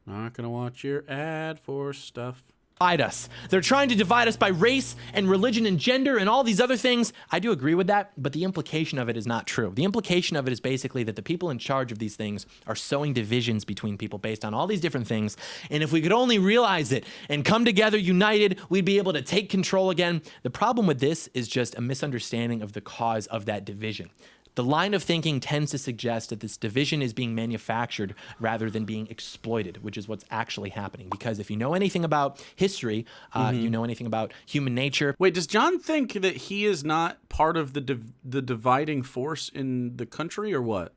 Not gonna watch your ad for stuff. divide us. They're trying to divide us by race and religion and gender and all these other things. I do agree with that, but the implication of it is not true. The implication of it is basically that the people in charge of these things are sowing divisions between people based on all these different things. And if we could only realize it and come together united, we'd be able to take control again. The problem with this is just a misunderstanding of the cause of that division. The line of thinking tends to suggest that this division is being manufactured rather than being exploited, which is what's actually happening. Because if you know anything about history, you know anything about human nature. Wait, does John think that he is not part of the dividing force in the country, or what?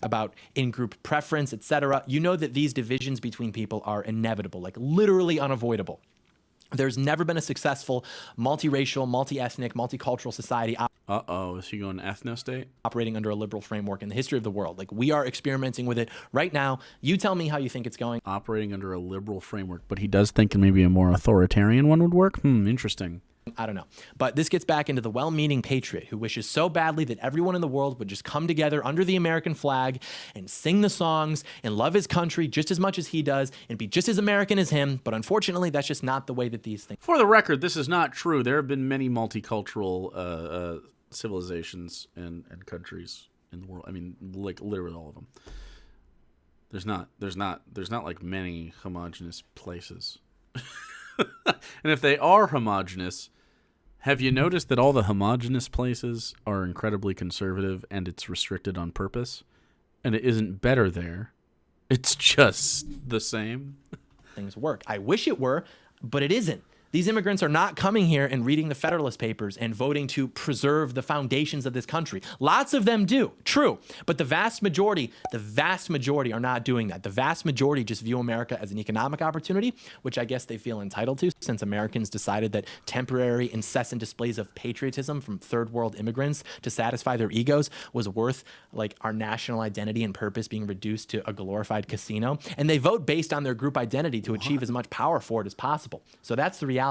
About in-group preference, etc. You know that these divisions between people are inevitable, like literally unavoidable. There's never been a successful multiracial, multi-ethnic, multicultural society Uh-oh, is he going ethno-state? operating under a liberal framework in the history of the world. Like, we are experimenting with it right now. You tell me how you think it's going. Operating under a liberal framework, but he does think maybe a more authoritarian one would work? Interesting. I don't know. But this gets back into the well-meaning patriot who wishes so badly that everyone in the world would just come together under the American flag and sing the songs and love his country just as much as he does and be just as American as him. But unfortunately, that's just not the way that these things. For the record, this is not true. There have been many multicultural civilizations and countries in the world. I mean, like literally all of them. There's not like many homogenous places. And if they are homogenous, have you noticed that all the homogenous places are incredibly conservative and it's restricted on purpose? And it isn't better there. It's just the same. Things work. I wish it were, but it isn't. These immigrants are not coming here and reading the Federalist Papers and voting to preserve the foundations of this country. Lots of them do, true, but the vast majority are not doing that. The vast majority just view America as an economic opportunity, which I guess they feel entitled to since Americans decided that temporary, incessant displays of patriotism from third world immigrants to satisfy their egos was worth like our national identity and purpose being reduced to a glorified casino. And they vote based on their group identity to achieve as much power for it as possible. So that's the reality.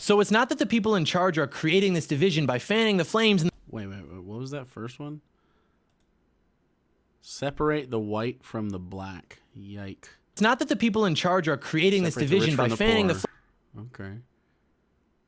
So it's not that the people in charge are creating this division by fanning the flames. Wait, what was that first one? Separate the white from the black. Yike. It's not that the people in charge are creating this division by fanning the flames. Okay.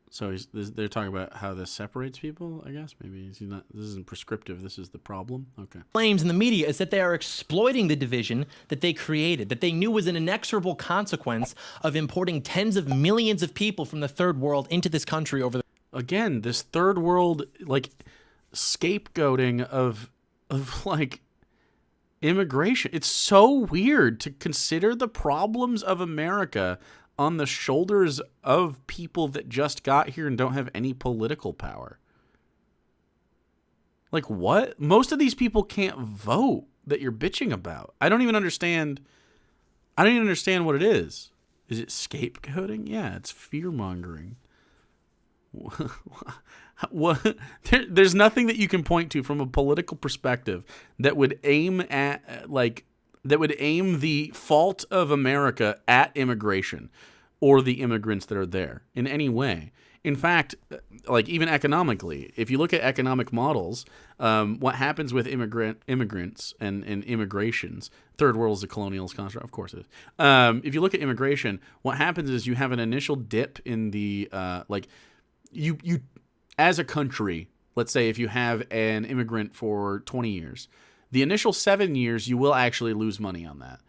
So they're talking about how this separates people, I guess. Maybe he's not. This isn't prescriptive. This is the problem. Okay. Flames in the media is that they are exploiting the division that they created, that they knew was an inexorable consequence of importing tens of millions of people from the third world into this country over the. Again, this third world like scapegoating of like immigration. It's so weird to consider the problems of America on the shoulders of people that just got here and don't have any political power. Like, what? Most of these people can't vote that you're bitching about. I don't even understand what it is. Is it scapegoating? Yeah, it's fear-mongering. What? There's nothing that you can point to from a political perspective that would aim at, like, that would aim the fault of America at immigration or the immigrants that are there in any way. In fact, like even economically, if you look at economic models, what happens with immigrants and immigrations, third world is a colonialist construct, of course it is. If you look at immigration, what happens is you have an initial dip in the, you as a country, let's say if you have an immigrant for 20 years, the initial 7 years, you will actually lose money on that.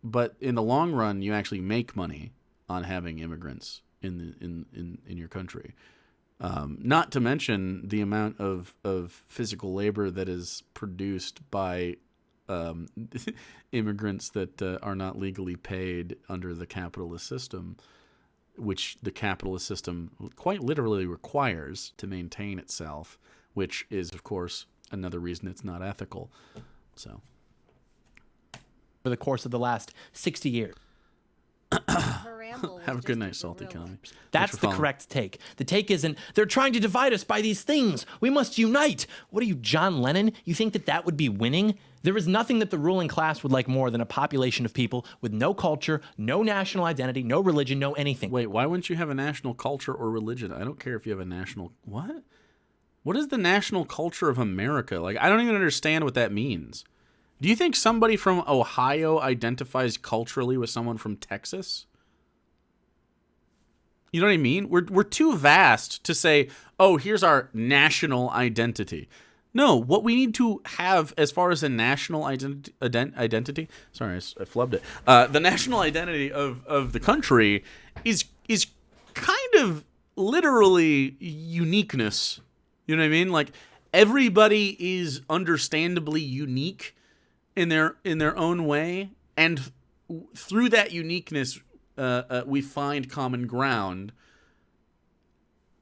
But in the long run, you actually make money on having immigrants in your country. Not to mention the amount of physical labor that is produced by immigrants that are not legally paid under the capitalist system, which the capitalist system quite literally requires to maintain itself, which is, of course, another reason it's not ethical. So, for the course of the last 60 years. Have a good night, Salty Connie. That's the correct take. The take isn't, they're trying to divide us by these things. We must unite. What are you, John Lennon? You think that that would be winning? There is nothing that the ruling class would like more than a population of people with no culture, no national identity, no religion, no anything. Wait, why wouldn't you have a national culture or religion? I don't care if you have a national... What? What is the national culture of America? Like, I don't even understand what that means. Do you think somebody from Ohio identifies culturally with someone from Texas? You know what I mean? We're too vast to say, oh, here's our national identity. No, what we need to have as far as a national identity, sorry, I flubbed it. The national identity of the country is kind of literally uniqueness. You know what I mean? Like, everybody is understandably unique in their own way, and through that uniqueness, we find common ground.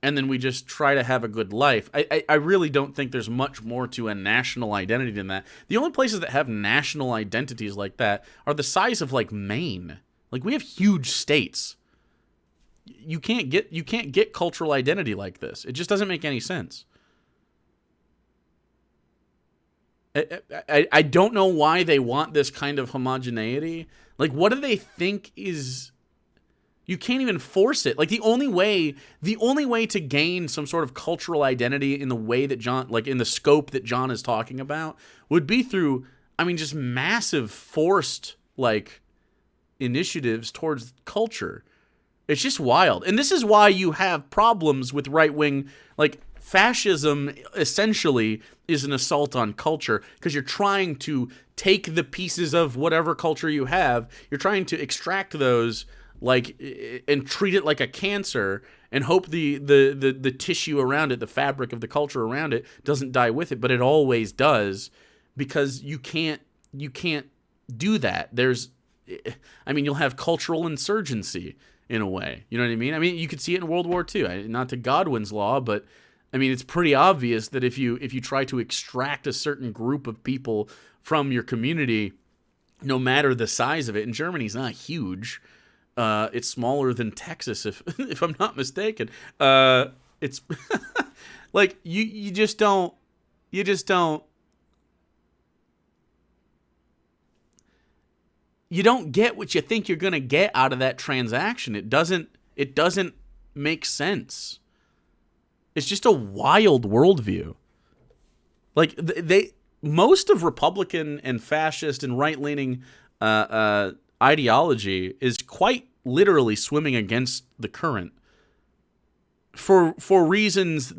And then we just try to have a good life. I really don't think there's much more to a national identity than that. The only places that have national identities like that are the size of, like, Maine. Like, we have huge states. You can't get cultural identity like this. It just doesn't make any sense. I don't know why they want this kind of homogeneity. Like, what do they think is... You can't even force it. Like, the only way to gain some sort of cultural identity in the way that John, like, in the scope that John is talking about, would be through, I mean, just massive forced, like, initiatives towards culture. It's just wild. And this is why you have problems with right-wing, like, fascism essentially is an assault on culture, because you're trying to take the pieces of whatever culture you have, you're trying to extract those, like, and treat it like a cancer and hope the tissue around it, the fabric of the culture around it, doesn't die with it, but it always does, because you can't do that. You'll have cultural insurgency in a way. You know what I mean? I mean, you could see it in World War II. Not to Godwin's law, but I mean, it's pretty obvious that if you try to extract a certain group of people from your community, no matter the size of it, and Germany's not huge. It's smaller than Texas, if I'm not mistaken. It's like you just don't. You don't get what you think you're gonna get out of that transaction. It doesn't make sense. It's just a wild worldview. Like, most of Republican and fascist and right-leaning ideology is quite literally swimming against the current for reasons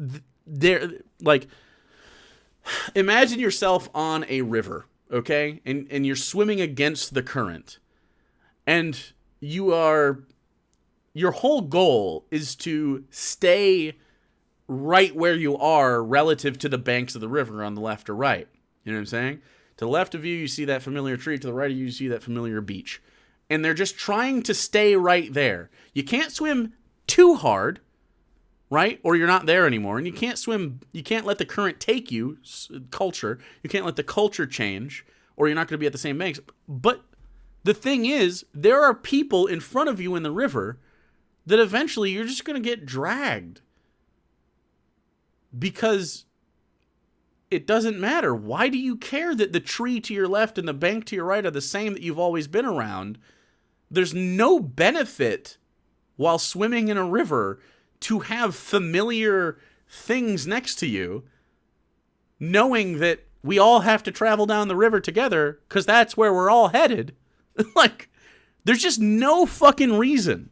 there. Like, imagine yourself on a river, okay, and you're swimming against the current, and your whole goal is to stay right where you are relative to the banks of the river on the left or right. You know what I'm saying? To the left of you, you see that familiar tree. To the right of you, you see that familiar beach. And they're just trying to stay right there. You can't swim too hard, right? Or you're not there anymore. And you can't let the current take you, culture. You can't let the culture change, or you're not going to be at the same banks. But the thing is, there are people in front of you in the river that eventually you're just going to get dragged. Because it doesn't matter. Why do you care that the tree to your left and the bank to your right are the same that you've always been around? There's no benefit while swimming in a river to have familiar things next to you, knowing that we all have to travel down the river together because that's where we're all headed. Like, there's just no fucking reason.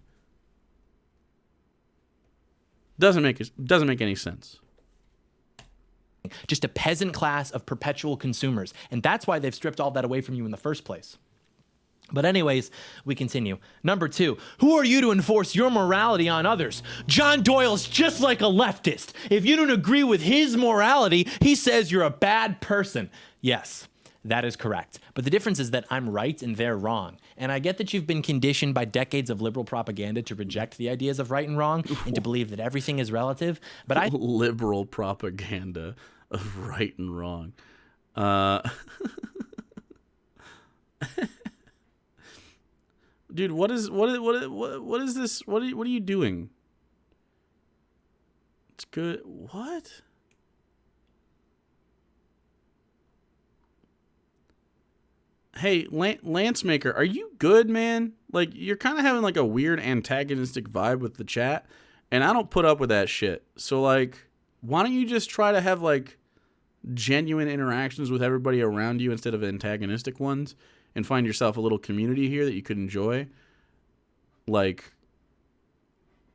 Doesn't make any sense. Just a peasant class of perpetual consumers. And that's why they've stripped all that away from you in the first place. But anyways, we continue. Number 2, who are you to enforce your morality on others? John Doyle's just like a leftist. If you don't agree with his morality, he says you're a bad person. Yes, that is correct. But the difference is that I'm right and they're wrong. And I get that you've been conditioned by decades of liberal propaganda to reject the ideas of right and wrong and to believe that everything is relative. But liberal propaganda of right and wrong. Dude, what is this? What are you doing? It's good. What? Hey, Lance Maker, are you good, man? Like, you're kind of having like a weird antagonistic vibe with the chat, and I don't put up with that shit. So like, why don't you just try to have like genuine interactions with everybody around you instead of antagonistic ones, and find yourself a little community here that you could enjoy? Like,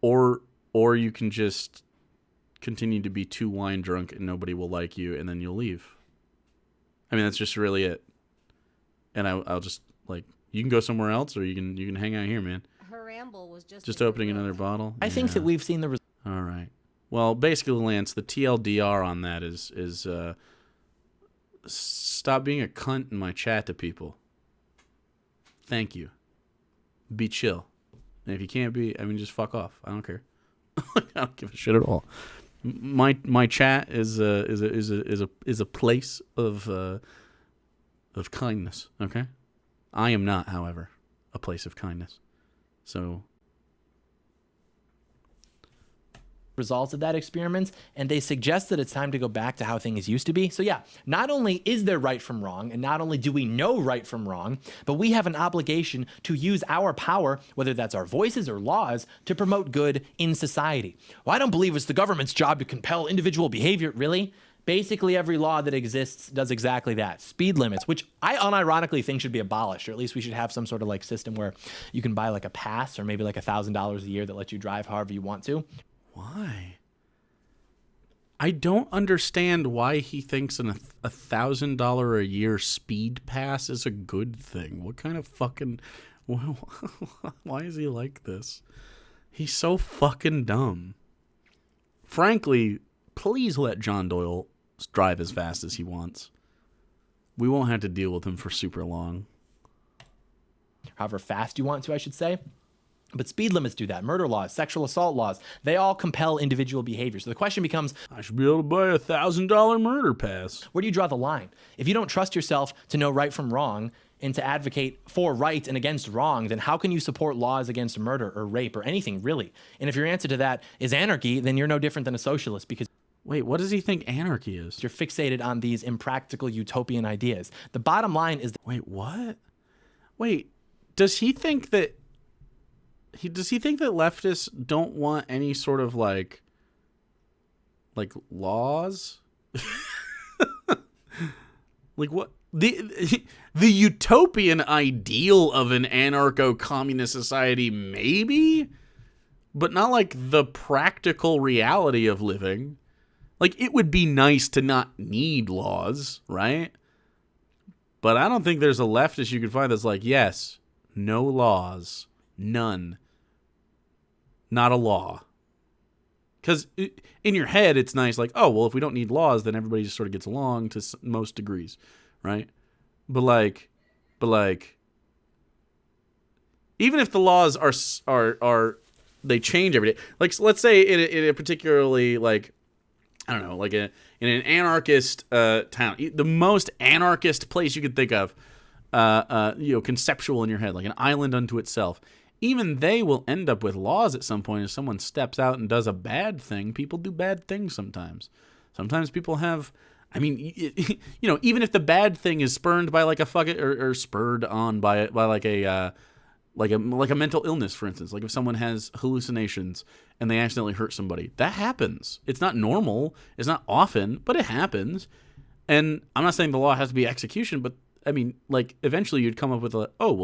or you can just continue to be too wine drunk and nobody will like you, and then you'll leave. I mean, that's just really it. And I'll just, like, you can go somewhere else, or you can hang out here, man. Her ramble was just opening another bottle. I think that we've seen the results. All right. Well, basically, Lance, the TLDR on that is stop being a cunt in my chat to people. Thank you. Be chill. And if you can't be, I mean, just fuck off. I don't care. I don't give a shit at all. My chat is a place of kindness. Okay. I am not, however, a place of kindness. So. Results of that experiment, and they suggest that it's time to go back to how things used to be. So yeah, not only is there right from wrong, and not only do we know right from wrong, but we have an obligation to use our power, whether that's our voices or laws, to promote good in society. Well, I don't believe it's the government's job to compel individual behavior. Really? Basically, every law that exists does exactly that. Speed limits, which I unironically think should be abolished, or at least we should have some sort of like system where you can buy like a pass or maybe like $1,000 a year that lets you drive however you want to. Why? I don't understand why he thinks a $1,000 a year speed pass is a good thing. What kind of fucking... Why is he like this? He's so fucking dumb. Frankly, please let John Doyle drive as fast as he wants. We won't have to deal with him for super long. However fast you want to, I should say. But speed limits do that. Murder laws, sexual assault laws, they all compel individual behavior. So the question becomes, I should be able to buy a $1,000 murder pass. Where do you draw the line? If you don't trust yourself to know right from wrong and to advocate for right and against wrong, then how can you support laws against murder or rape or anything, really? And if your answer to that is anarchy, then you're no different than a socialist, because wait, what does he think anarchy is? You're fixated on these impractical utopian ideas. The bottom line is that... Wait, what? Wait, does he think that leftists don't want any sort of like laws? Like what? The utopian ideal of an anarcho-communist society, maybe, but not like the practical reality of living. Like, it would be nice to not need laws, right? But I don't think there's a leftist you could find that's like, yes, no laws. None. Not a law. Because in your head, it's nice, like, oh, well, if we don't need laws, then everybody just sort of gets along to most degrees, right? But like, even if the laws are they change every day. Like, let's say in a particularly, like, I don't know, like in an anarchist town, the most anarchist place you could think of, conceptual in your head, like an island unto itself. Even they will end up with laws at some point. If someone steps out and does a bad thing, people do bad things sometimes. Sometimes people have, I mean, even if the bad thing is spurned by like a or spurred on by like a mental illness, for instance. Like if someone has hallucinations and they accidentally hurt somebody, that happens. It's not normal. It's not often, but it happens. And I'm not saying the law has to be execution, but I mean, like, eventually you'd come up with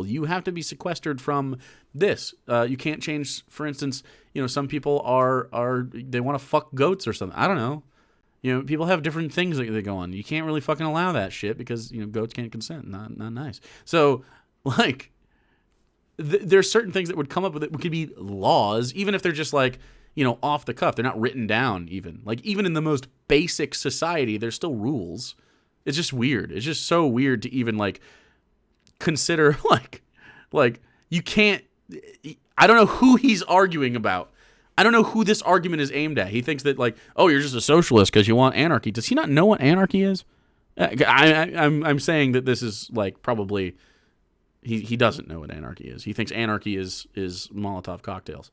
you have to be sequestered from this. You can't change, for instance, some people they want to fuck goats or something. I don't know. People have different things that they go on. You can't really fucking allow that shit because, goats can't consent. Not nice. So, like, there's certain things that would come up with it could be laws, even if they're just like, off the cuff. They're not written down even. Like, even in the most basic society, there's still rules. It's just weird. It's just so weird to even like consider like you can't. I don't know who he's arguing about. I don't know who this argument is aimed at. He thinks that like, oh, you're just a socialist because you want anarchy. Does he not know what anarchy is? I'm saying that this is like probably He doesn't know what anarchy is. He thinks anarchy is Molotov cocktails.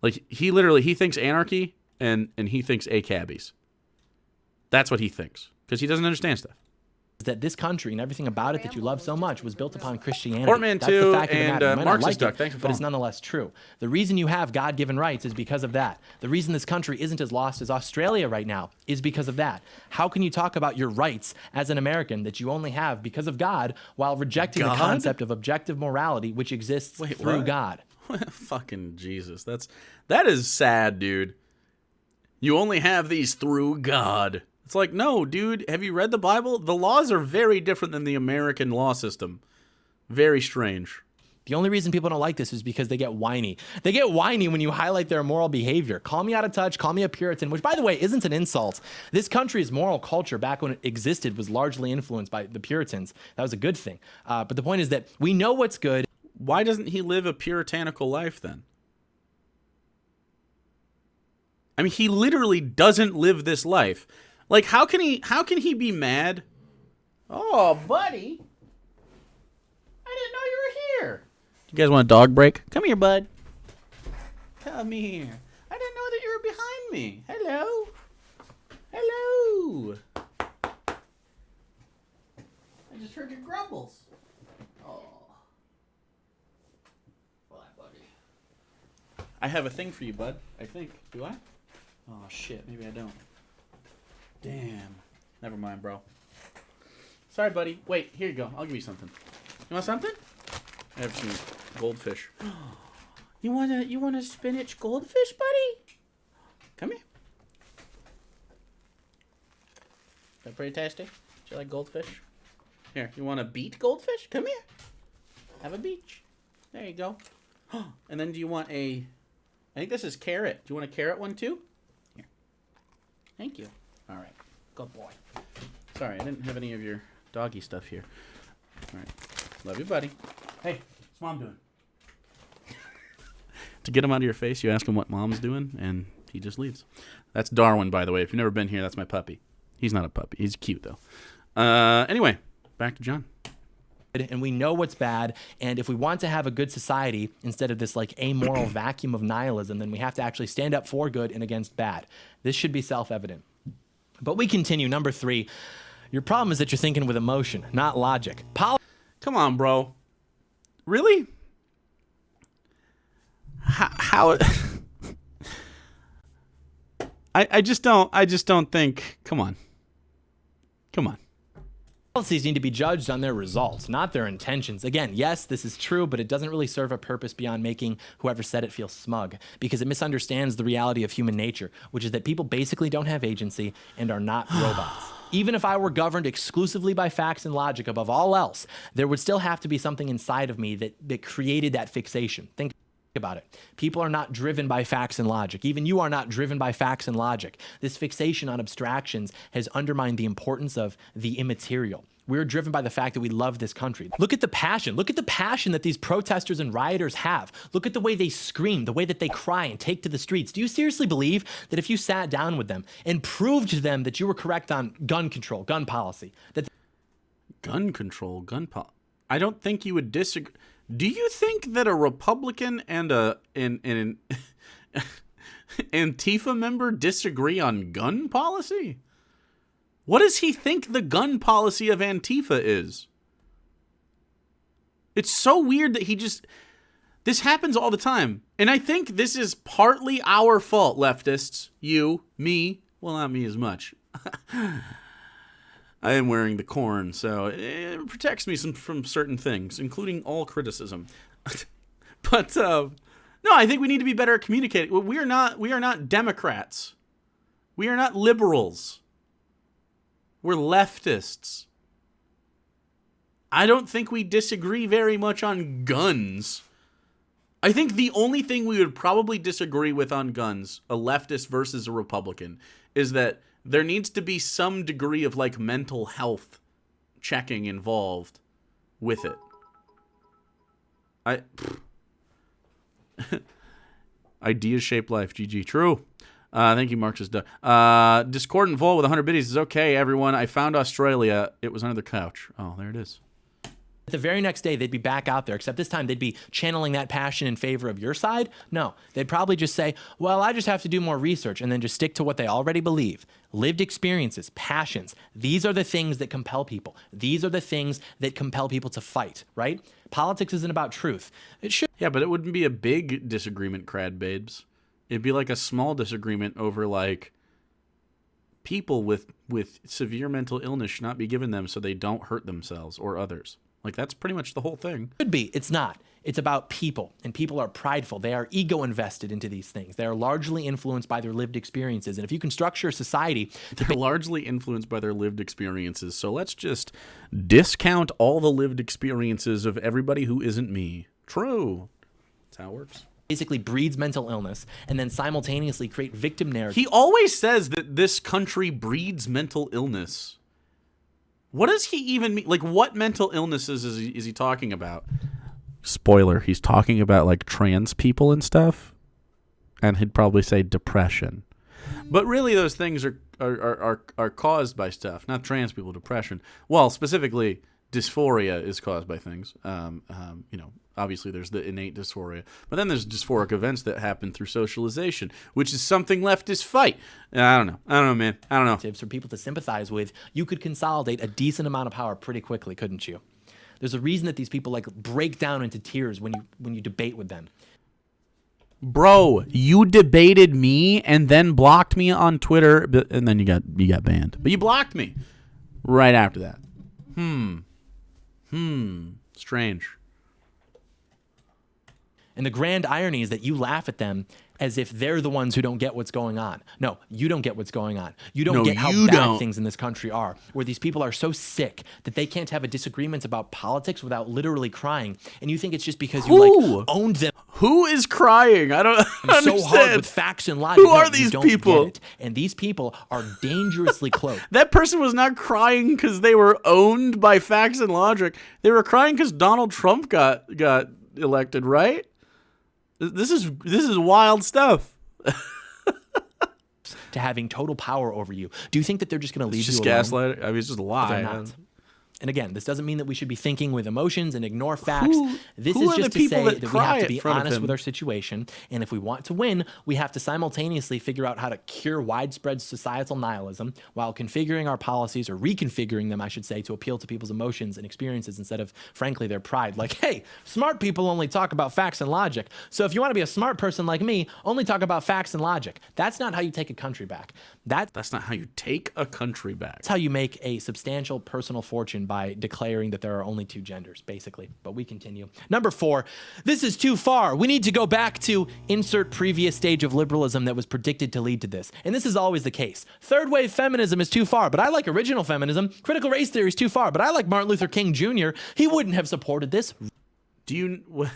Like, he thinks anarchy and he thinks cabbies. That's what he thinks, because he doesn't understand stuff. That this country and everything about it that you love so much was built upon Christianity. Portman That's 2 the fact of the and matter. You might not Marxist like Duck. it, Thanks for but it's following. nonetheless true. The reason you have God-given rights is because of that. The reason this country isn't as lost as Australia right now is because of that. How can you talk about your rights as an American that you only have because of God while rejecting the concept of objective morality which exists through what? God? Fucking Jesus. That is sad, dude. You only have these through God. It's like, no, dude, have you read the Bible? The laws are very different than the American law system. Very strange. The only reason people don't like this is because they get whiny. They get whiny when you highlight their immoral behavior. Call me out of touch, call me a Puritan, which, by the way, isn't an insult. This country's moral culture, back when it existed, was largely influenced by the Puritans. That was a good thing. But the point is that we know what's good. Why doesn't he live a puritanical life then? I mean, he literally doesn't live this life. Like, how can he be mad? Oh, buddy. I didn't know you were here. You guys want a dog break? Come here, bud. Come here. I didn't know that you were behind me. Hello. Hello. I just heard your grumbles. Oh. Bye, buddy. I have a thing for you, bud. I think. Do I? Oh, shit. Maybe I don't. Damn. Never mind, bro. Sorry, buddy. Wait, here you go. I'll give you something. You want something? I have some goldfish. You want a spinach goldfish, buddy? Come here. Is that pretty tasty? Do you like goldfish? Here, you want a beet goldfish? Come here. Have a beach. There you go. And then do you want I think this is carrot. Do you want a carrot one too? Here. Thank you. All right. Good boy. Sorry, I didn't have any of your doggy stuff here. All right. Love you, buddy. Hey, what's Mom doing? To get him out of your face, you ask him what Mom's doing, and he just leaves. That's Darwin, by the way. If you've never been here, that's my puppy. He's not a puppy. He's cute, though. Anyway, back to John. And we know what's bad, and if we want to have a good society instead of this like amoral vacuum of nihilism, then we have to actually stand up for good and against bad. This should be self-evident. But we continue. Number 3, your problem is that you're thinking with emotion, not logic. Come on, bro. Really? How I just don't think. Come on. Policies need to be judged on their results, not their intentions. Again, yes, this is true, but it doesn't really serve a purpose beyond making whoever said it feel smug, because it misunderstands the reality of human nature, which is that people basically don't have agency and are not robots. Even if I were governed exclusively by facts and logic above all else, there would still have to be something inside of me that created that fixation. Think about it. People are not driven by facts and logic. Even you are not driven by facts and logic. This fixation on abstractions has undermined the importance of the immaterial. We're driven by the fact that we love this country. Look at the passion. Look at the passion that these protesters and rioters have. Look at the way they scream, the way that they cry and take to the streets. Do you seriously believe that if you sat down with them and proved to them that you were correct on gun control, gun policy, that Gun control, gun policy. I don't think you would disagree. Do you think that a Republican and an Antifa member disagree on gun policy? What does he think the gun policy of Antifa is? It's so weird that this happens all the time. And I think this is partly our fault, leftists. You, me, well, not me as much. I am wearing the corn, so it protects me from certain things, including all criticism. But no, I think we need to be better at communicating. We are not Democrats. We are not liberals. We're leftists. I don't think we disagree very much on guns. I think the only thing we would probably disagree with on guns, a leftist versus a Republican, is that there needs to be some degree of like mental health checking involved with it. Ideas shape life. GG. True. Thank you, Marxist. Discordant Vol with 100 biddies is okay, everyone. I found Australia. It was under the couch. Oh, there it is. The very next day, they'd be back out there, except this time they'd be channeling that passion in favor of your side. No, they'd probably just say, well, I just have to do more research, and then just stick to what they already believe. Lived experiences, passions, these are the things that compel people. These are the things that compel people to fight, right? Politics isn't about truth. It should. Yeah, but it wouldn't be a big disagreement, crad babes. It'd be like a small disagreement over, like, people with severe mental illness should not be given them so they don't hurt themselves or others. Like, that's pretty much the whole thing. Could be. It's not. It's about people, and people are prideful. They are ego invested into these things. They are largely influenced by their lived experiences. And if you can structure a society, they're largely influenced by their lived experiences. So let's just discount all the lived experiences of everybody who isn't me. True. That's how it works. Basically breeds mental illness and then simultaneously create victim narratives. He always says that this country breeds mental illness. What does he even mean? Like, what mental illnesses is he talking about? Spoiler, he's talking about, like, trans people and stuff. And he'd probably say depression. But really those things are caused by stuff. Not trans people, depression. Well, specifically, dysphoria is caused by things. Obviously there's the innate dysphoria. But then there's dysphoric events that happen through socialization, which is something leftists fight. I don't know, man. I don't know. For people to sympathize with, you could consolidate a decent amount of power pretty quickly, couldn't you? There's a reason that these people, like, break down into tears when you debate with them. Bro, you debated me and then blocked me on Twitter, and then you got banned. But you blocked me right after that. Strange. And the grand irony is that you laugh at them as if they're the ones who don't get what's going on. No, you don't get what's going on. You don't get how bad things in this country are, where these people are so sick that they can't have a disagreement about politics without literally crying. And you think it's just because you, like, owned them. Who is crying? I don't understand. So hard with facts and logic. Who are these people? And these people are dangerously close. That person was not crying because they were owned by facts and logic. They were crying because Donald Trump got elected, right? This is wild stuff. To having total power over you. Do you think that they're just going to leave you alone? Just gaslight. I mean, it's just a lie. They're not. And again, this doesn't mean that we should be thinking with emotions and ignore facts. This who is are just the to say people that that we have to cry be in front of honest him? with our situation. And if we want to win, we have to simultaneously figure out how to cure widespread societal nihilism while configuring our policies, or reconfiguring them, I should say, to appeal to people's emotions and experiences instead of, frankly, their pride. Like, hey, smart people only talk about facts and logic. So if you want to be a smart person like me, only talk about facts and logic. That's not how you take a country back. That's not how you take a country back. That's how you make a substantial personal fortune, by declaring that there are only two genders, basically. But we continue. Number 4, this is too far. We need to go back to insert previous stage of liberalism that was predicted to lead to this. And this is always the case. Third wave feminism is too far, but I like original feminism. Critical race theory is too far, but I like Martin Luther King Jr. He wouldn't have supported this. Do you?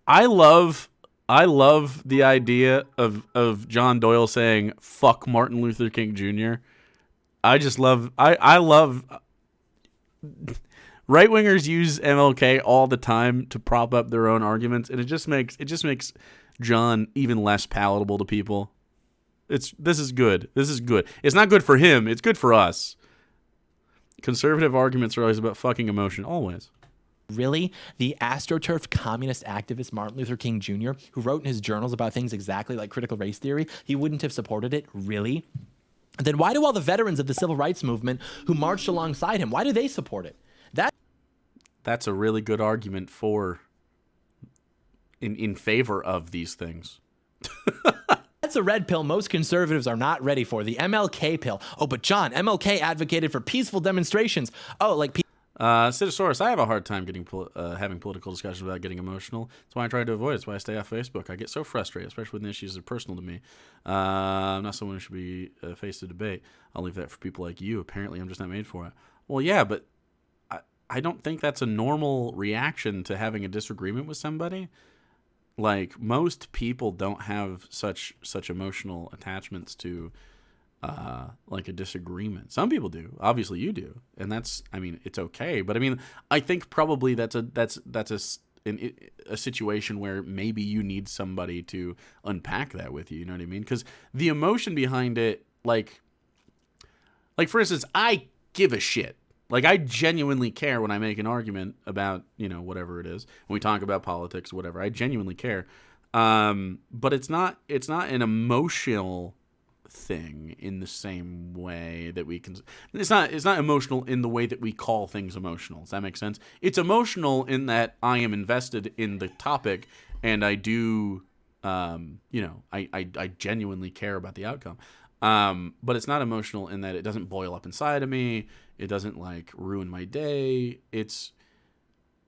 I love the idea of John Doyle saying "fuck Martin Luther King Jr." I just love. I love. Right wingers use MLK all the time to prop up their own arguments, and it just makes John even less palatable to people. This is good. This is good. It's not good for him. It's good for us. Conservative arguments are always about fucking emotion. Always. Really? The AstroTurf communist activist Martin Luther King Jr., who wrote in his journals about things exactly like critical race theory, he wouldn't have supported it? Really? Then why do all the veterans of the civil rights movement who marched alongside him, why do they support it? That's a really good argument for in favor of these things. That's a red pill most conservatives are not ready for, the MLK pill. Oh, but John, MLK advocated for peaceful demonstrations. Oh, like Citosaurus, I have a hard time having political discussions without getting emotional. That's why I try to avoid it. That's why I stay off Facebook. I get so frustrated, especially when the issues are personal to me. I'm not someone who should be faced to debate. I'll leave that for people like you. Apparently, I'm just not made for it. Well, yeah, but I don't think that's a normal reaction to having a disagreement with somebody. Like, most people don't have such emotional attachments to like a disagreement. Some people do. Obviously you do. And that's, I mean, it's okay. But I mean, I think probably that's a situation where maybe you need somebody to unpack that with you. You know what I mean? Because the emotion behind it, like for instance, I give a shit Like, I genuinely care when I make an argument about, whatever it is. When we talk about politics, whatever, I genuinely care. But it's not an emotional thing in the same way that we can. It's not emotional in the way that we call things emotional. Does that make sense? It's emotional in that I am invested in the topic, and I do, I genuinely care about the outcome. But it's not emotional in that it doesn't boil up inside of me. It doesn't like ruin my day. It's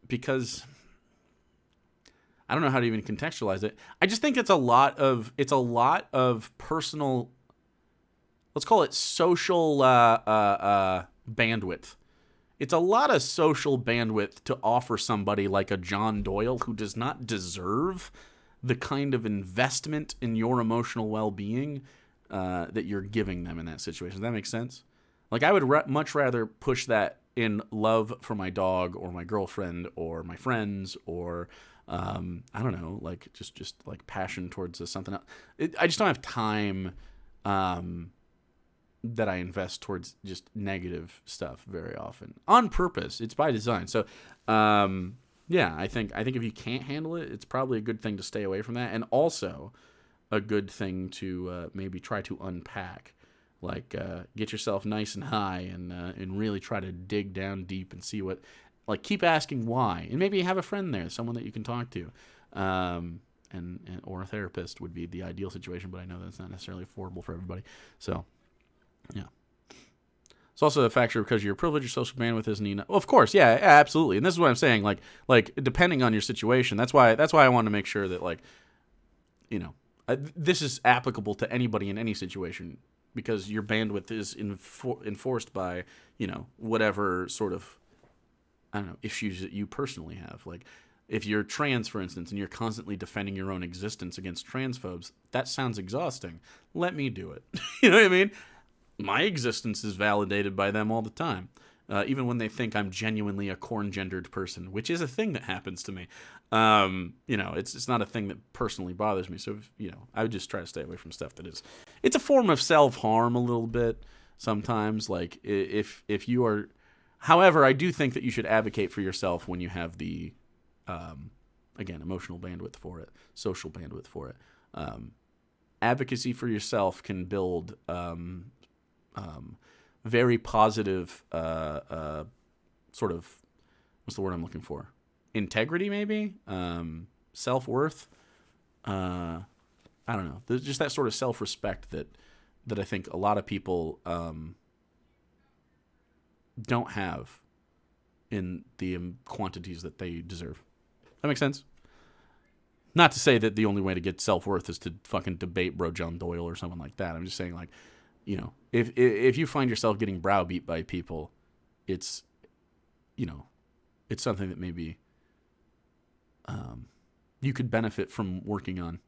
because I don't know how to even contextualize it. I just think it's a lot of personal, let's call it social bandwidth. It's a lot of social bandwidth to offer somebody like a John Doyle who does not deserve the kind of investment in your emotional well-being that you're giving them in that situation. Does that make sense? Like, I would much rather push that in love for my dog or my girlfriend or my friends or I don't know, like just like passion towards something else. I just don't have time that I invest towards just negative stuff very often on purpose. It's by design. So yeah, I think if you can't handle it, it's probably a good thing to stay away from that, and also a good thing to maybe try to unpack. Like, get yourself nice and high and really try to dig down deep and see what, like, keep asking why. And maybe have a friend there, someone that you can talk to. Or a therapist would be the ideal situation, but I know that's not necessarily affordable for everybody. So, yeah. It's also a factor because your privilege, your social bandwidth isn't enough. Well, of course, yeah, absolutely. And this is what I'm saying. Like depending on your situation, that's why I want to make sure that, like, this is applicable to anybody in any situation, because your bandwidth is enforced by, whatever sort of, I don't know, issues that you personally have. Like, if you're trans, for instance, and you're constantly defending your own existence against transphobes, that sounds exhausting. Let me do it. You know what I mean? My existence is validated by them all the time. Even when they think I'm genuinely a corn-gendered person, which is a thing that happens to me. It's not a thing that personally bothers me. So, I would just try to stay away from stuff that is. It's a form of self-harm a little bit sometimes. Like, if you are. However, I do think that you should advocate for yourself when you have the, again, emotional bandwidth for it, social bandwidth for it. Advocacy for yourself can build very positive sort of, what's the word I'm looking for? Integrity, maybe? Self-worth? I don't know. There's just that sort of self-respect that I think a lot of people don't have in the quantities that they deserve. That makes sense? Not to say that the only way to get self-worth is to fucking debate Bro John Doyle or someone like that. I'm just saying, like, if you find yourself getting browbeat by people, it's something that maybe you could benefit from working on.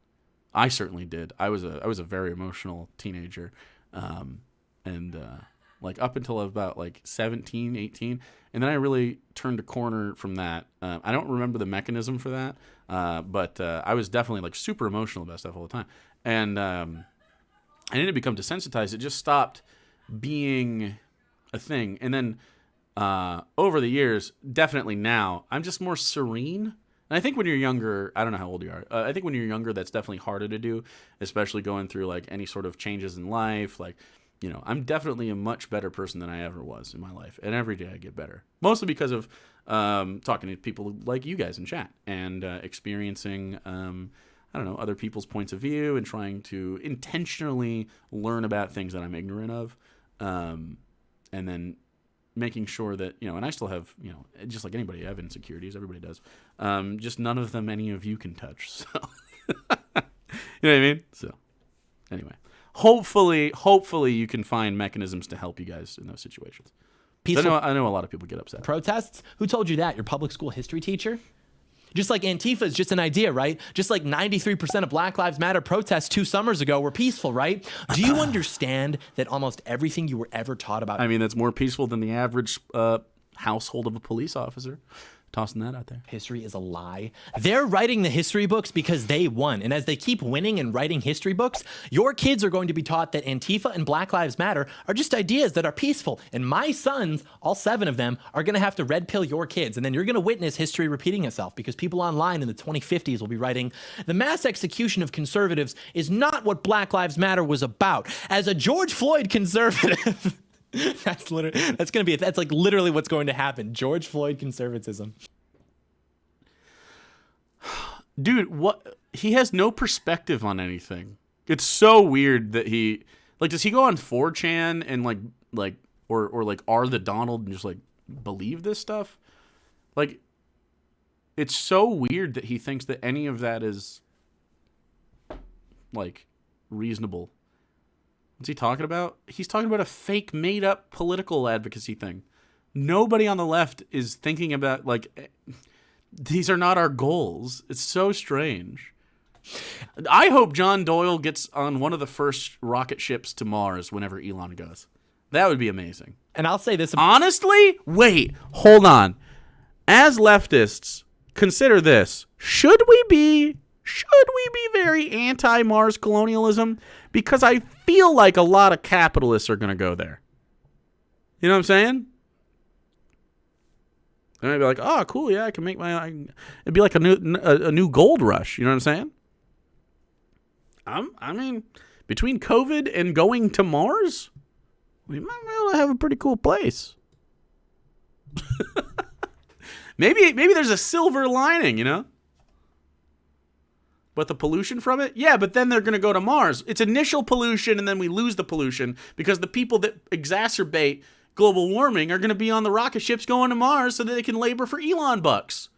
I certainly did. I was a very emotional teenager, and like up until about like 17, 18, and then I really turned a corner from that. I don't remember the mechanism for that, but I was definitely like super emotional about stuff all the time, and I didn't become desensitized. It just stopped being a thing. And then over the years, definitely now, I'm just more serene. And I think when you're younger, I don't know how old you are. I think when you're younger, that's definitely harder to do, especially going through like any sort of changes in life. Like, I'm definitely a much better person than I ever was in my life. And every day I get better. Mostly because of talking to people like you guys in chat and experiencing I don't know, other people's points of view and trying to intentionally learn about things that I'm ignorant of. And then making sure that, and I still have, just like anybody, I have insecurities. Everybody does. Just none of them any of you can touch. So, you know what I mean? So, anyway, hopefully you can find mechanisms to help you guys in those situations. Peaceful. I know a lot of people get upset. Protests? Who told you that? Your public school history teacher? Just like Antifa is just an idea, right? Just like 93% of Black Lives Matter protests 2 summers ago were peaceful, right? Do you understand that almost everything you were ever taught about... I mean, that's more peaceful than the average household of a police officer. Tossing that out there. History is a lie. They're writing the history books because they won. And as they keep winning and writing history books, your kids are going to be taught that Antifa and Black Lives Matter are just ideas that are peaceful. And my sons, all 7 of them, are going to have to red pill your kids. And then you're going to witness history repeating itself because people online in the 2050s will be writing, the mass execution of conservatives is not what Black Lives Matter was about. As a George Floyd conservative... That's like literally what's going to happen. George Floyd conservatism. Dude, what? He has no perspective on anything. It's so weird that he, like, does he go on 4chan and like R the Donald and just like believe this stuff? Like, it's so weird that he thinks that any of that is like reasonable. What's he talking about? He's talking about a fake, made-up political advocacy thing. Nobody on the left is thinking about, like, these are not our goals. It's so strange. I hope John Doyle gets on one of the first rocket ships to Mars whenever Elon goes. That would be amazing. And I'll say this. Honestly? Wait, hold on. As leftists, consider this. Should we be very anti-Mars colonialism? Because I feel like a lot of capitalists are going to go there. You know what I'm saying? They might be like, oh, cool, yeah, I can make it'd be like a new gold rush. You know what I'm saying? I mean, between COVID and going to Mars, we might be able to have a pretty cool place. maybe there's a silver lining, you know? But the pollution from it? Yeah, but then they're going to go to Mars. It's initial pollution, and then we lose the pollution because the people that exacerbate global warming are going to be on the rocket ships going to Mars so that they can labor for Elon bucks.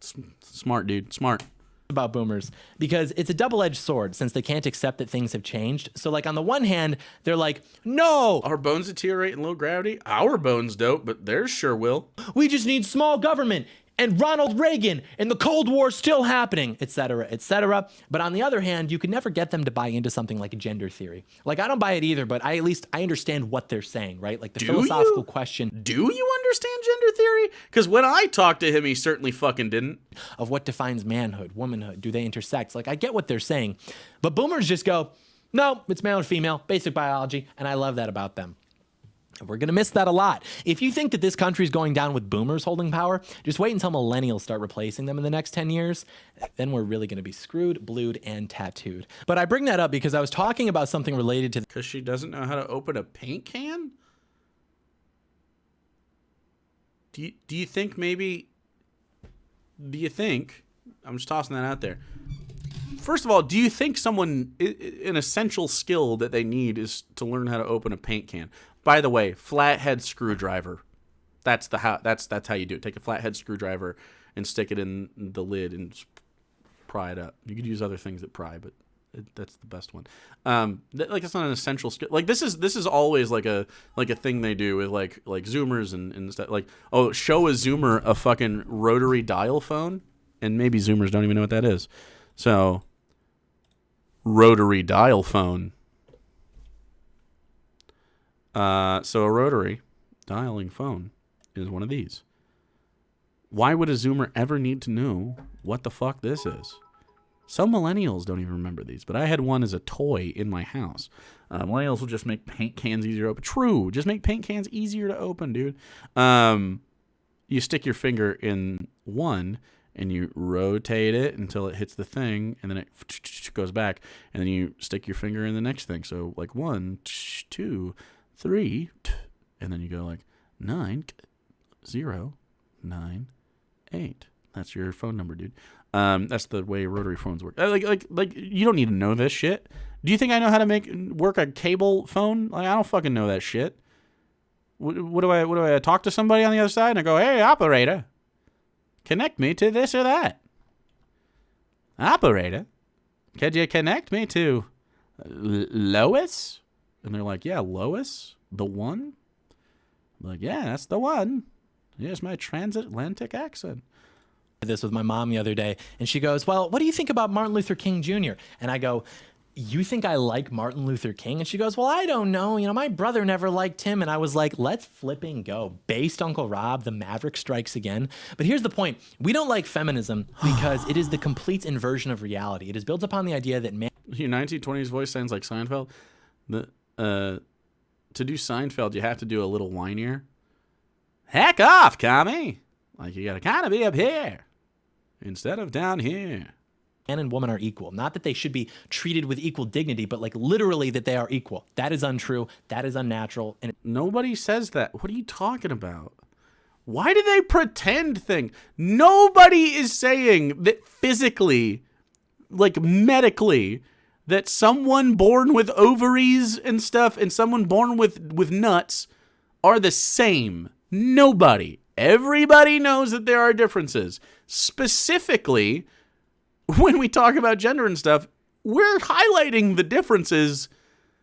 Smart, dude. Smart. About boomers, because it's a double-edged sword since they can't accept that things have changed. So, like, on the one hand, they're like, no! Our bones deteriorate in low gravity? Our bones don't, but theirs sure will. We just need small government. And Ronald Reagan and the Cold War still happening, etc., etc. But on the other hand, you can never get them to buy into something like a gender theory. Like, I don't buy it either, but I understand what they're saying, right? Like the philosophical question. Do you understand gender theory? Because when I talked to him, he certainly fucking didn't. Of what defines manhood, womanhood, do they intersect? Like, I get what they're saying. But boomers just go, no, it's male and female, basic biology, and I love that about them. We're going to miss that a lot. If you think that this country's going down with boomers holding power, just wait until millennials start replacing them in the next 10 years. Then we're really going to be screwed, blued, and tattooed. But I bring that up because I was talking about something related to... Because she doesn't know how to open a paint can? Do you think maybe... Do you think... I'm just tossing that out there. First of all, do you think an essential skill that they need is to learn how to open a paint can? By the way, flathead screwdriver. That's how you do it. Take a flathead screwdriver and stick it in the lid and pry it up. You could use other things that pry, but that's the best one. It's not an essential skill. Like this is always like a thing they do with like Zoomers and stuff. Like, oh, show a Zoomer a fucking rotary dial phone, and maybe Zoomers don't even know what that is. So, rotary dial phone. So a rotary dialing phone is one of these. Why would a Zoomer ever need to know what the fuck this is? Some millennials don't even remember these, but I had one as a toy in my house. Millennials will just make paint cans easier to open. True, just make paint cans easier to open, dude. You stick your finger in one, and you rotate it until it hits the thing, and then it goes back, and then you stick your finger in the next thing. So, like 1, 2, 3, and then you go like 9, 0, 9, 8. That's your phone number, dude. That's the way rotary phones work. Like you don't need to know this shit. Do you think I know how to work a cable phone? Like, I don't fucking know that shit. What do I talk to somebody on the other side and I go, hey, operator, connect me to this or that. Operator, could you connect me to Lois? And they're like, yeah, Lois, the one? I'm like, yeah, that's the one. Here's my transatlantic accent. This with my mom the other day, and she goes, well, what do you think about Martin Luther King Jr.? And I go, you think I like Martin Luther King? And she goes, well, I don't know. You know, my brother never liked him. And I was like, let's flipping go. Based Uncle Rob, the Maverick strikes again. But here's the point. We don't like feminism because it is the complete inversion of reality. It is built upon the idea that man. Your 1920s voice sounds like Seinfeld. To do Seinfeld, you have to do a little whinier. Heck off, commie. Like, you got to kind of be up here instead of down here. Man and woman are equal. Not that they should be treated with equal dignity, but like literally that they are equal. That is untrue. That is unnatural. And nobody says that. What are you talking about? Why do they pretend things? Nobody is saying that physically, like medically, that someone born with ovaries and stuff and someone born with nuts are the same. Nobody. Everybody knows that there are differences. Specifically, when we talk about gender and stuff, we're highlighting the differences,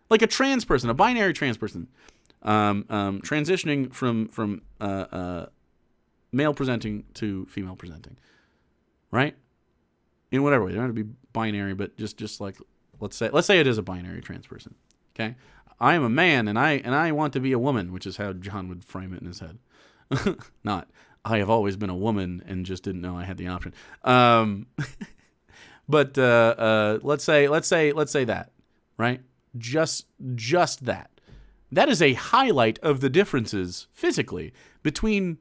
like a trans person, a binary trans person, transitioning from male presenting to female presenting, right? In whatever way, they don't have to be binary, but just like let's say it is a binary trans person. Okay, I am a man and I want to be a woman, which is how John would frame it in his head. Not I have always been a woman and just didn't know I had the option. But let's say that, right? Just that. That is a highlight of the differences physically between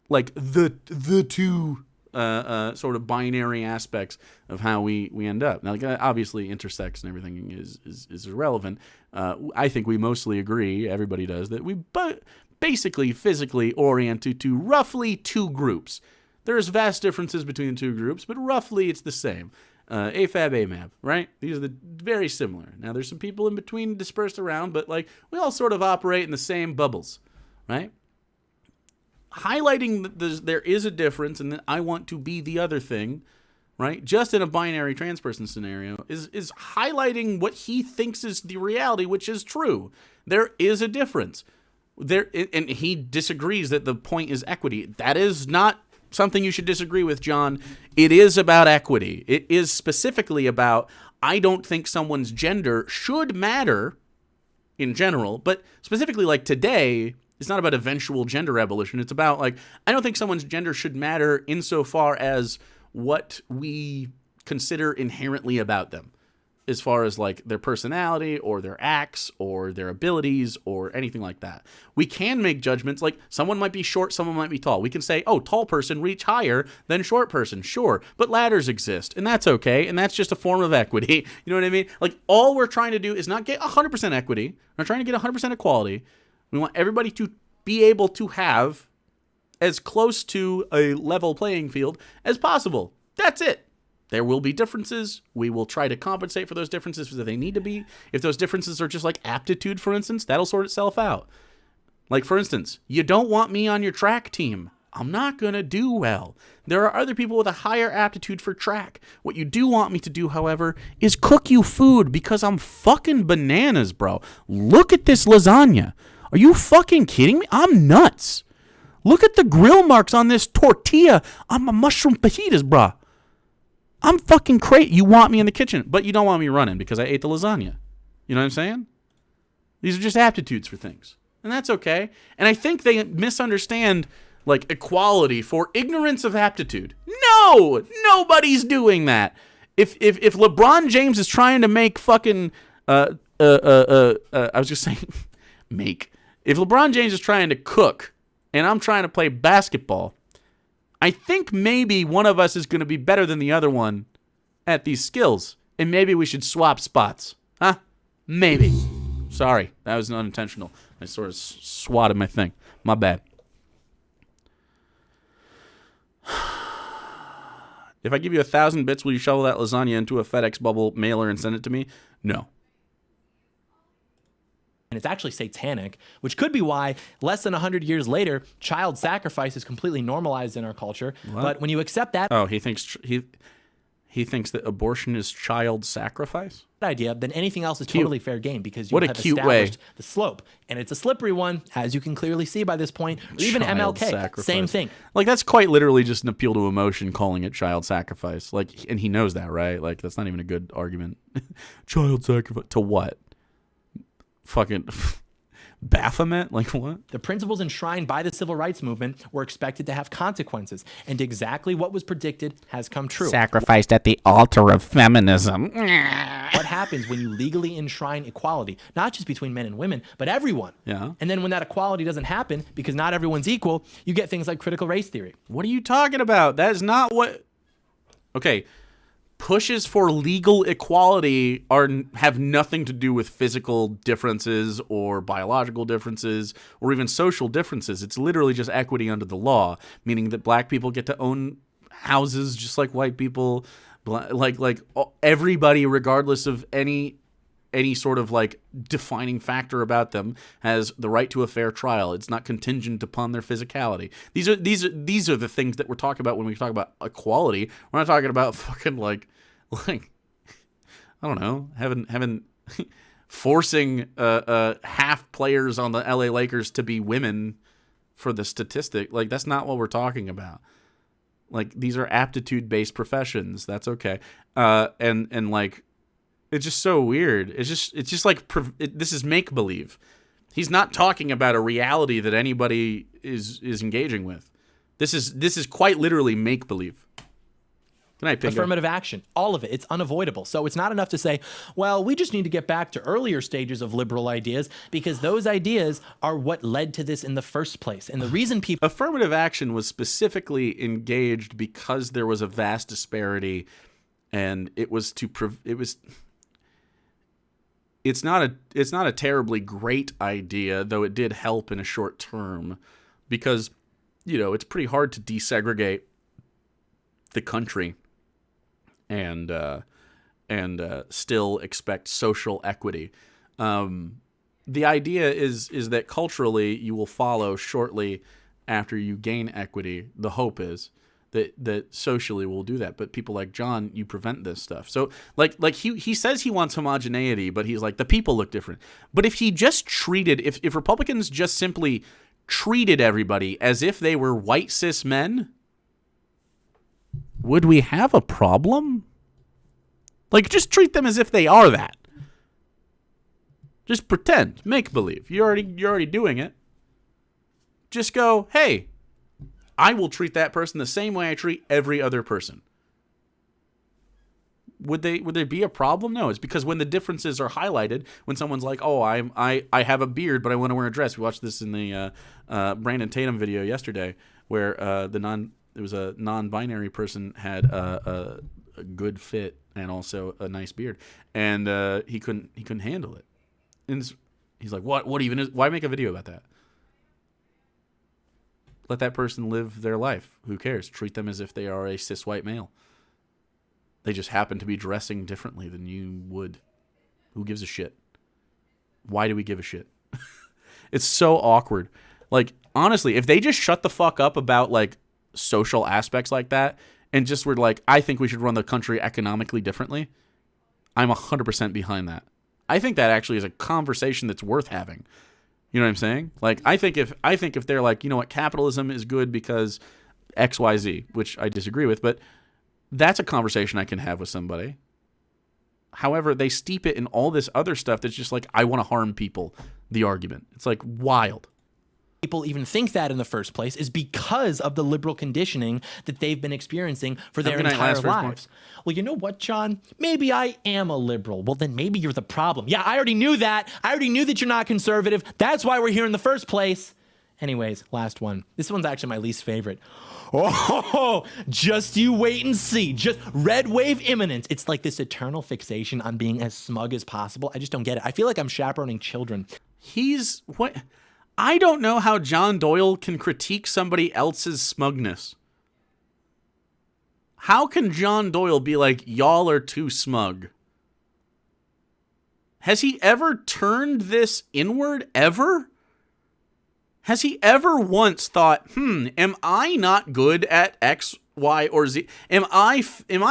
like the two sort of binary aspects of how we end up. Now, obviously, intersex and everything is irrelevant. I think we mostly agree, everybody does, that we basically physically oriented to roughly two groups. There's vast differences between the two groups, but roughly it's the same. AFAB, AMAB, right? These are very similar. Now, there's some people in between dispersed around, but like we all sort of operate in the same bubbles, right? Highlighting that there is a difference and that I want to be the other thing, right? Just in a binary trans person scenario is highlighting what he thinks is the reality, which is true. There is a difference. And he disagrees that the point is equity. That is not something you should disagree with, John. It is about equity. It is specifically about, I don't think someone's gender should matter in general, but specifically like today, it's not about eventual gender abolition. It's about like, I don't think someone's gender should matter insofar as what we consider inherently about them, as far as like their personality or their acts or their abilities or anything like that. We can make judgments like someone might be short, someone might be tall. We can say, oh, tall person reach higher than short person. Sure, but ladders exist and that's okay. And that's just a form of equity. You know what I mean? Like all we're trying to do is not get 100% equity. We're not trying to get 100% equality. We want everybody to be able to have as close to a level playing field as possible. That's it. There will be differences. We will try to compensate for those differences if they need to be. If those differences are just like aptitude, for instance, that'll sort itself out. Like, for instance, you don't want me on your track team. I'm not going to do well. There are other people with a higher aptitude for track. What you do want me to do, however, is cook you food because I'm fucking bananas, bro. Look at this lasagna. Are you fucking kidding me? I'm nuts. Look at the grill marks on this tortilla on my mushroom fajitas, bro. I'm fucking crazy. You want me in the kitchen, but you don't want me running because I ate the lasagna. You know what I'm saying? These are just aptitudes for things. And that's okay. And I think they misunderstand like equality for ignorance of aptitude. No! Nobody's doing that. If LeBron James is trying to make fucking I was just saying make. If LeBron James is trying to cook and I'm trying to play basketball, I think maybe one of us is going to be better than the other one at these skills. And maybe we should swap spots. Huh? Maybe. Sorry, that was unintentional. I sort of swatted my thing. My bad. If I give you 1,000 bits, will you shovel that lasagna into a FedEx bubble mailer and send it to me? No. And it's actually satanic, which could be why less than 100 years later, child sacrifice is completely normalized in our culture. What? But when you accept that... Oh, he thinks He thinks that abortion is child sacrifice? idea, then anything else is totally fair game because you What a have cute established way. the slope. And it's a slippery one, as you can clearly see by this point. Or even Child MLK, sacrifice. same thing. Like, that's quite literally just an appeal to emotion, calling it child sacrifice. Like, and he knows that, right? Like, that's not even a good argument. Child sacrifice to what? Fucking Baphomet? Like, what? The principles enshrined by the civil rights movement were expected to have consequences, and exactly what was predicted has come true. Sacrificed at the altar of feminism. What happens when you legally enshrine equality, not just between men and women, but everyone? Yeah. And then when that equality doesn't happen, because not everyone's equal, you get things like critical race theory. What are you talking about? That is not what... Okay, pushes for legal equality have nothing to do with physical differences or biological differences or even social differences. It's literally just equity under the law, meaning that black people get to own houses just like white people, like everybody, regardless of any sort of like defining factor about them, has the right to a fair trial. It's not contingent upon their physicality. These are the things that we're talking about when we talk about equality. We're not talking about fucking like I don't know, having forcing half players on the LA Lakers to be women for the statistic. Like, that's not what we're talking about. Like, these are aptitude-based professions. That's okay. And like, it's just so weird. It's just like this is make believe. He's not talking about a reality that anybody is engaging with. This is quite literally make believe. Good night, Pingo. Affirmative action, all of it. It's unavoidable. So it's not enough to say, well, we just need to get back to earlier stages of liberal ideas because those ideas are what led to this in the first place. And the reason people... Affirmative action was specifically engaged because there was a vast disparity, and it's not a terribly great idea, though it did help in a short term, because, you know, it's pretty hard to desegregate the country and still expect social equity. The idea is that culturally you will follow shortly after you gain equity. The hope is that socially we'll do that. But people like John, you prevent this stuff. So like he says he wants homogeneity, but he's like, the people look different. But if he just treated, if Republicans just simply treated everybody as if they were white cis men, would we have a problem? Like, just treat them as if they are that. Just pretend, make believe. You're already doing it. Just go, hey, I will treat that person the same way I treat every other person. Would there be a problem? No, it's because when the differences are highlighted, when someone's like, oh, I have a beard, but I want to wear a dress. We watched this in the Brandon Tatum video yesterday, where there was a non-binary person had a good fit and also a nice beard, and he couldn't handle it. And he's like, what even is? Why make a video about that? Let that person live their life. Who cares? Treat them as if they are a cis white male. They just happen to be dressing differently than you would. Who gives a shit? Why do we give a shit? It's so awkward. Like, honestly, if they just shut the fuck up about like social aspects like that and just were like, I think we should run the country economically differently, I'm 100% behind that. I think that actually is a conversation that's worth having. You know what I'm saying? Like, I think if they're like, you know what, capitalism is good because XYZ, which I disagree with, but that's a conversation I can have with somebody. However, they steep it in all this other stuff that's just like, I want to harm people, the argument. It's like wild. People even think that in the first place is because of the liberal conditioning that they've been experiencing for their entire lives. Well, you know what, John? Maybe I am a liberal. Well, then maybe you're the problem. Yeah, I already knew that. I already knew that you're not conservative. That's why we're here in the first place. Anyways, last one. This one's actually my least favorite. Oh, just you wait and see. Just red wave imminent. It's like this eternal fixation on being as smug as possible. I just don't get it. I feel like I'm chaperoning children. What? I don't know how John Doyle can critique somebody else's smugness. How can John Doyle be like, y'all are too smug? Has he ever turned this inward, ever? Has he ever once thought, am I not good at X, Y or Z? Am I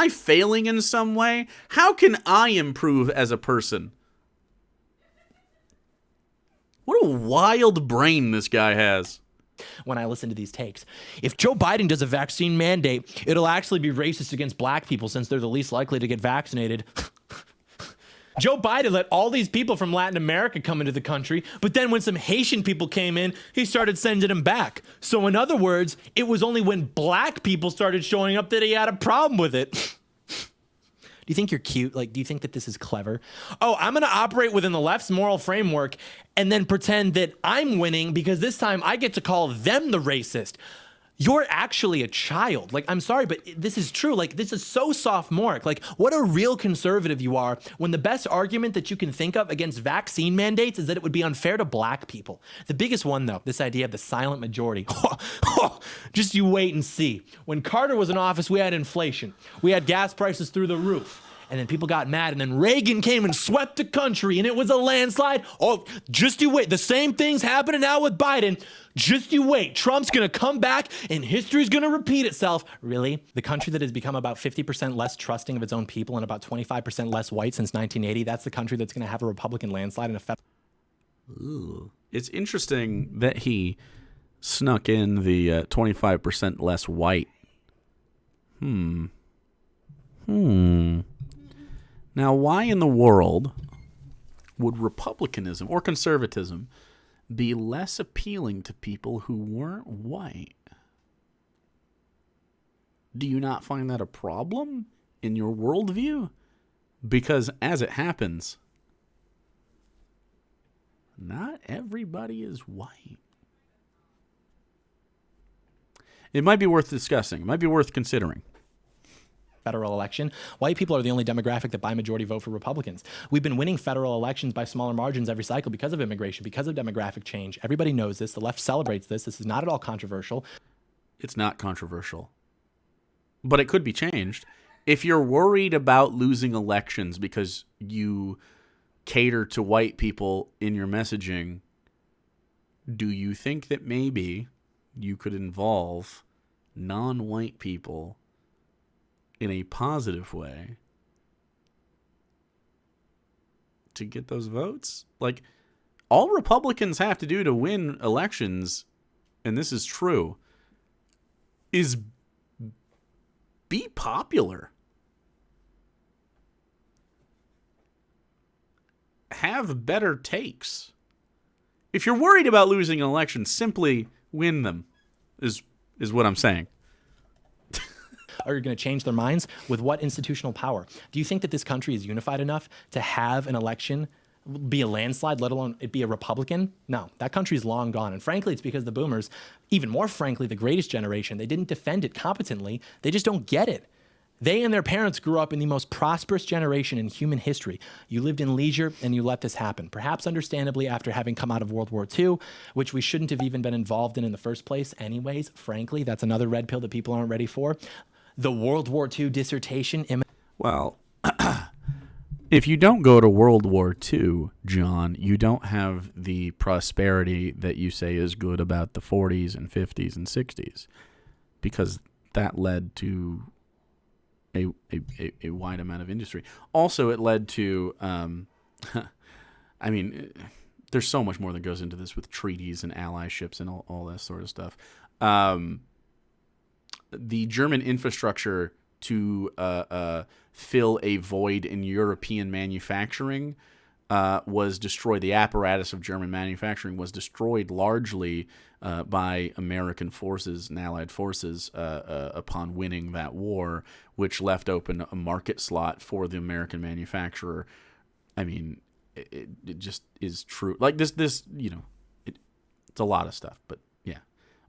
failing in some way? How can I improve as a person? What a wild brain this guy has. When I listen to these takes, if Joe Biden does a vaccine mandate, it'll actually be racist against black people since they're the least likely to get vaccinated. Joe Biden let all these people from Latin America come into the country, but then when some Haitian people came in, he started sending them back. So in other words, it was only when black people started showing up that he had a problem with it. Do you think you're cute? Like, do you think that this is clever? Oh, I'm going to operate within the left's moral framework and then pretend that I'm winning because this time I get to call them the racist. You're actually a child. Like, I'm sorry, but this is true. Like, this is so sophomoric. Like, what a real conservative you are when the best argument that you can think of against vaccine mandates is that it would be unfair to black people. The biggest one, though, this idea of the silent majority. Just you wait and see. When Carter was in office, we had inflation. We had gas prices through the roof. And then people got mad, and then Reagan came and swept the country, and it was a landslide. Oh, just you wait. The same thing's happening now with Biden. Just you wait. Trump's going to come back, and history's going to repeat itself. Really? The country that has become about 50% less trusting of its own people and about 25% less white since 1980, that's the country that's going to have a Republican landslide in a federal... Ooh. It's interesting that he snuck in the 25% less white. Now, why in the world would republicanism or conservatism be less appealing to people who weren't white? Do you not find that a problem in your worldview? Because as it happens, not everybody is white. It might be worth discussing. It might be worth considering. Federal election, white people are the only demographic that by majority vote for Republicans. We've been winning federal elections by smaller margins every cycle because of immigration, because of demographic change. Everybody knows this. The left celebrates this. This is not at all controversial. It's not controversial. But it could be changed. If you're worried about losing elections because you cater to white people in your messaging, do you think that maybe you could involve non-white people in a positive way to get those votes? Like, all Republicans have to do to win elections, and this is true, is be popular. Have better takes. If you're worried about losing an election, simply win them, is what I'm saying. Are you going to change their minds? With what institutional power? Do you think that this country is unified enough to have an election be a landslide, let alone it be a Republican? No, that country is long gone. And frankly, it's because the boomers, even more frankly, the greatest generation, they didn't defend it competently. They just don't get it. They and their parents grew up in the most prosperous generation in human history. You lived in leisure and you let this happen. Perhaps understandably after having come out of World War II, which we shouldn't have even been involved in the first place anyways. Frankly, that's another red pill that people aren't ready for. The World War II dissertation. Well, if you don't go to World War II, John, you don't have the prosperity that you say is good about the 40s and 50s and 60s, because that led to a wide amount of industry. Also, it led to, I mean, there's so much more that goes into this with treaties and allyships and all that sort of stuff. The German infrastructure to fill a void in European manufacturing was destroyed. The apparatus of German manufacturing was destroyed largely by American forces and Allied forces upon winning that war, which left open a market slot for the American manufacturer. I mean, it just is true. Like this, you know, it's a lot of stuff, but yeah.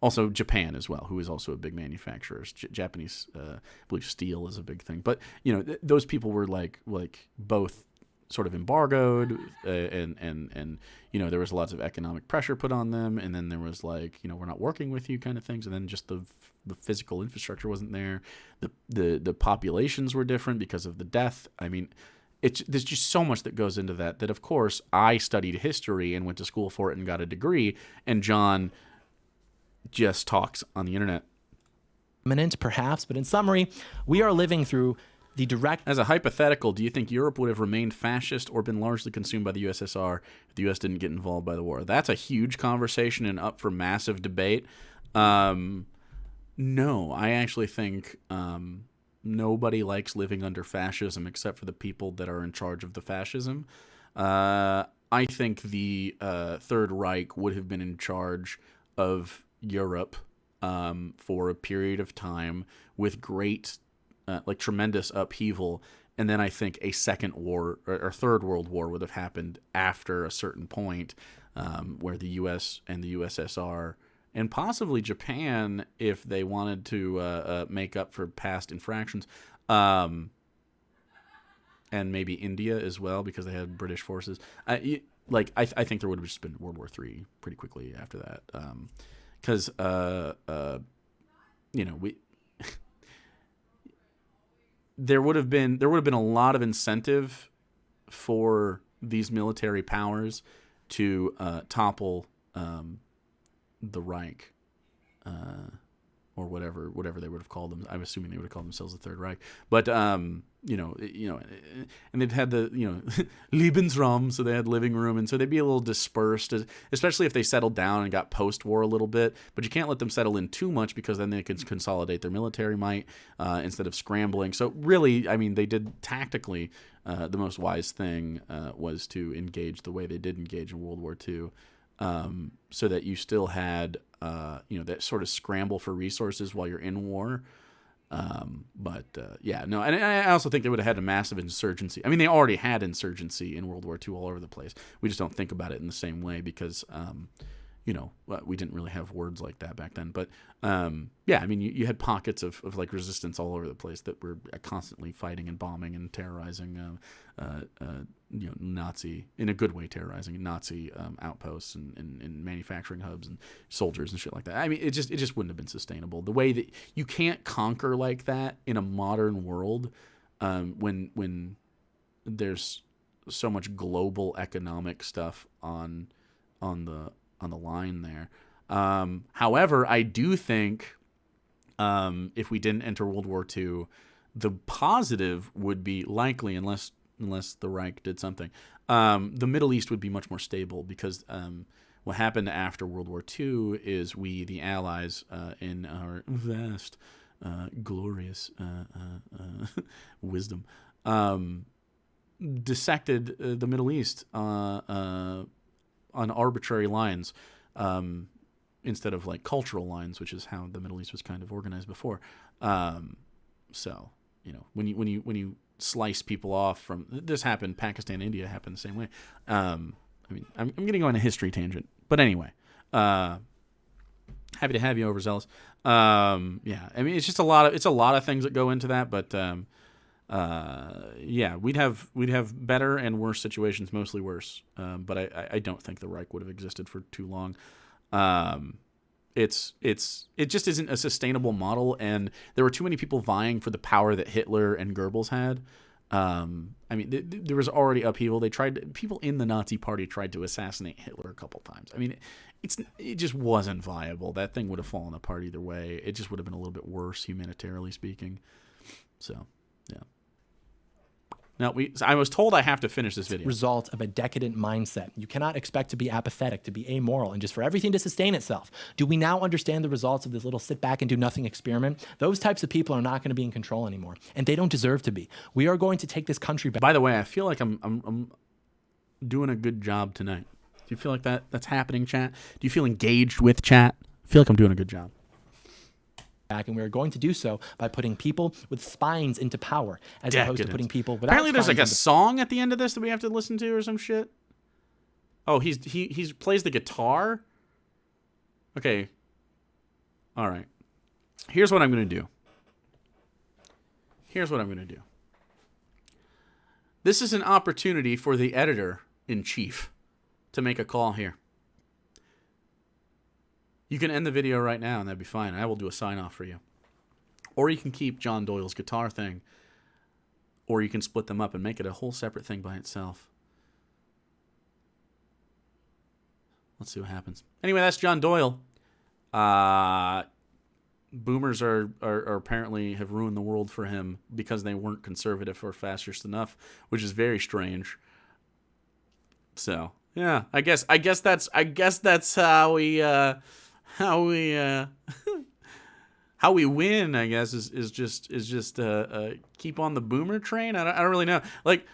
Also, Japan as well, who is also a big manufacturer. Japanese, I believe steel is a big thing. But, you know, those people were like both sort of embargoed and you know, there was lots of economic pressure put on them. And then there was like, you know, we're not working with you kind of things. And then just the physical infrastructure wasn't there. The populations were different because of the death. I mean, there's just so much that goes into that of course I studied history and went to school for it and got a degree. And John just talks on the internet imminent, perhaps, but in summary, we are living through the direct... As a hypothetical, do you think Europe would have remained fascist or been largely consumed by the USSR if the US didn't get involved by the war? That's a huge conversation and up for massive debate. No, I actually think nobody likes living under fascism except for the people that are in charge of the fascism. I think the Third Reich would have been in charge of Europe for a period of time with great, tremendous upheaval. And then I think a second war or third world war would have happened after a certain point where the U.S. and the USSR and possibly Japan, if they wanted to make up for past infractions, and maybe India as well because they had British forces. I think there would have just been World War III pretty quickly after that, because there would have been a lot of incentive for these military powers to topple the Reich, or whatever they would have called them. I'm assuming they would have called themselves the Third Reich. But and they've had the Lebensraum, so they had living room, and so they'd be a little dispersed, especially if they settled down and got post-war a little bit. But you can't let them settle in too much because then they could consolidate their military might instead of scrambling. So really, I mean, they did tactically the most wise thing was to engage the way they did engage in World War II. So that you still had, that sort of scramble for resources while you're in war. And I also think they would have had a massive insurgency. I mean, they already had insurgency in World War II all over the place. We just don't think about it in the same way because, we didn't really have words like that back then. But, I mean, you had pockets of resistance all over the place that were constantly fighting and bombing and terrorizing, Nazi, in a good way, terrorizing Nazi outposts and manufacturing hubs and soldiers and shit like that. I mean, it just wouldn't have been sustainable. The way that you can't conquer like that in a modern world, when there's so much global economic stuff on the line there. However, I do think if we didn't enter World War II, the positive would be likely, unless the Reich did something, the Middle East would be much more stable because what happened after World War II is we, the Allies, in our vast, glorious wisdom, dissected the Middle East on arbitrary lines instead of cultural lines, which is how the Middle East was kind of organized before. So when you slice people off from this happened, Pakistan, India happened the same way. I mean, I'm going to go on a history tangent, but anyway, happy to have you, Overzealous. I mean, it's just a lot of things that go into that, but we'd have better and worse situations, mostly worse. But I don't think the Reich would have existed for too long. It just isn't a sustainable model, and there were too many people vying for the power that Hitler and Goebbels had. I mean, there was already upheaval. People in the Nazi Party tried to assassinate Hitler a couple times. I mean, it just wasn't viable. That thing would have fallen apart either way. It just would have been a little bit worse, humanitarily speaking. So, yeah. Now, I was told I have to finish this video. Result of a decadent mindset. You cannot expect to be apathetic, to be amoral, and just for everything to sustain itself. Do we now understand the results of this little sit back and do nothing experiment? Those types of people are not going to be in control anymore, and they don't deserve to be. We are going to take this country back. By the way, I feel like I'm doing a good job tonight. Do you feel like that's happening, chat? Do you feel engaged with chat? I feel like I'm doing a good job. And we are going to do so by putting people with spines into power, as opposed to putting people without. Apparently, there's a song at the end of this that we have to listen to or some shit. Oh, he plays the guitar. Okay. All right. Here's what I'm gonna do. This is an opportunity for the editor-in-chief to make a call here. You can end the video right now, and that'd be fine. I will do a sign-off for you. Or you can keep John Doyle's guitar thing. Or you can split them up and make it a whole separate thing by itself. Let's see what happens. Anyway, that's John Doyle. boomers are apparently have ruined the world for him because they weren't conservative or fascist enough, which is very strange. So yeah, I guess that's how we how we win. I guess is just keep on the boomer train. I don't really know. Like,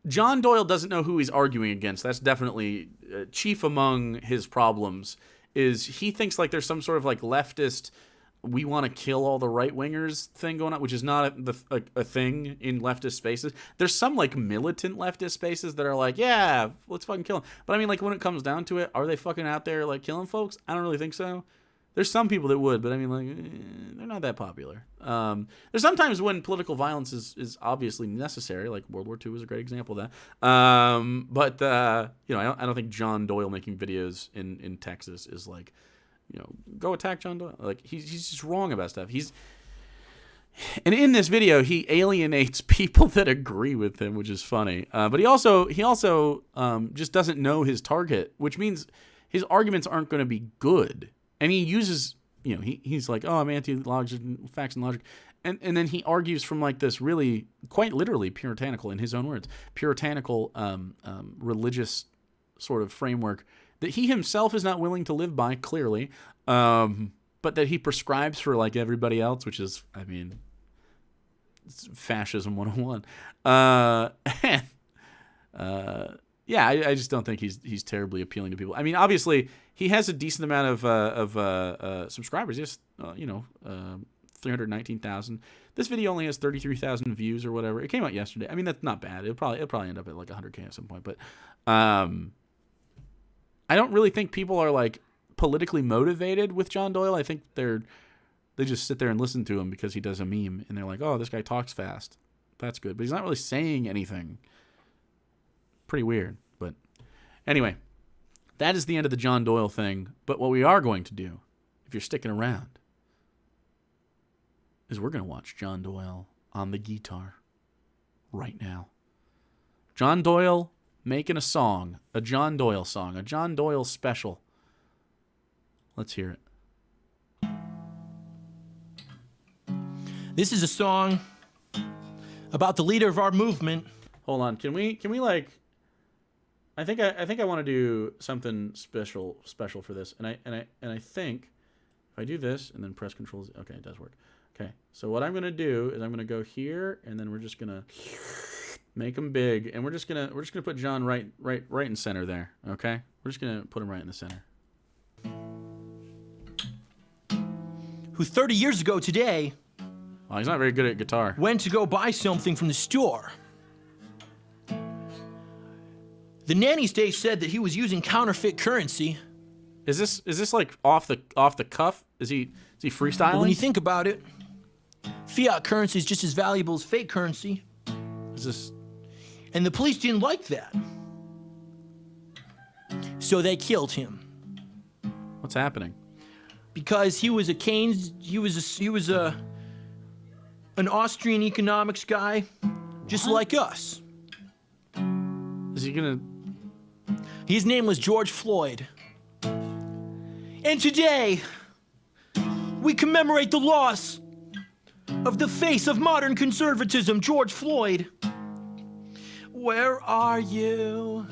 John Doyle doesn't know who he's arguing against. That's definitely chief among his problems. Is he thinks like there's some sort of like leftist, we want to kill all the right wingers thing going on, which is not a thing in leftist spaces. There's some like militant leftist spaces that are like, yeah, let's fucking kill them. But I mean, like when it comes down to it, are they fucking out there like killing folks? I don't really think so. There's some people that would, but I mean, like, they're not that popular. There's sometimes when political violence is obviously necessary, like World War II was a great example of that. But you know, I don't think John Doyle making videos in Texas is like, you know, go attack John Doyle. Like, he's just wrong about stuff. And in this video, he alienates people that agree with him, which is funny. But he also just doesn't know his target, which means his arguments aren't going to be good. And he uses, you know, he's like, oh, I'm anti-logic, facts and logic. And then he argues from like this really, quite literally puritanical, in his own words, puritanical religious sort of framework that he himself is not willing to live by, clearly, but that he prescribes for like everybody else, which is, I mean, it's fascism 101. Yeah, I just don't think he's terribly appealing to people. I mean, obviously, he has a decent amount of subscribers. He has, 319,000. This video only has 33,000 views or whatever. It came out yesterday. I mean, that's not bad. It'll probably end up at like 100K at some point. But I don't really think people are like politically motivated with John Doyle. I think they just sit there and listen to him because he does a meme, and they're like, oh, this guy talks fast. That's good. But he's not really saying anything. Pretty weird. But anyway, that is the end of the John Doyle thing. But what we are going to do, if you're sticking around, is we're going to watch John Doyle on the guitar right now. John Doyle making a song, a John Doyle song, a John Doyle special. Let's hear it. This is a song about the leader of our movement. Hold on. Can we like, I think I want to do something special for this. And I think if I do this and then press Control, okay, it does work. Okay. So what I'm going to do is I'm going to go here, and then we're just going to make them big, and we're just going to put John right in center there, okay? We're just going to put him right in the center. Who 30 years ago today, well, he's not very good at guitar. Went to go buy something from the store. The nanny state said that he was using counterfeit currency. Is this like off the cuff? Is he freestyling? But when you think about it, fiat currency is just as valuable as fake currency. Is this? And the police didn't like that, so they killed him. What's happening? Because he was an Austrian economics guy, just like us. Is he gonna? His name was George Floyd. And today, we commemorate the loss of the face of modern conservatism, George Floyd. Where are you?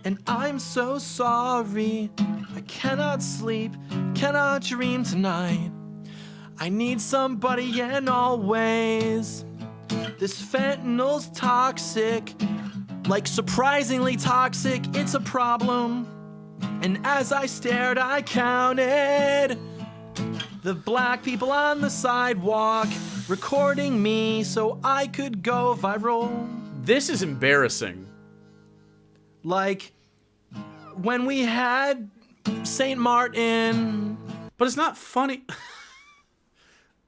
And I'm so sorry. I cannot sleep, cannot dream tonight. I need somebody and always. This fentanyl's toxic, like surprisingly toxic, it's a problem. And as I stared, I counted the black people on the sidewalk recording me so I could go viral. This is embarrassing. Like when we had St. Martin. But it's not funny.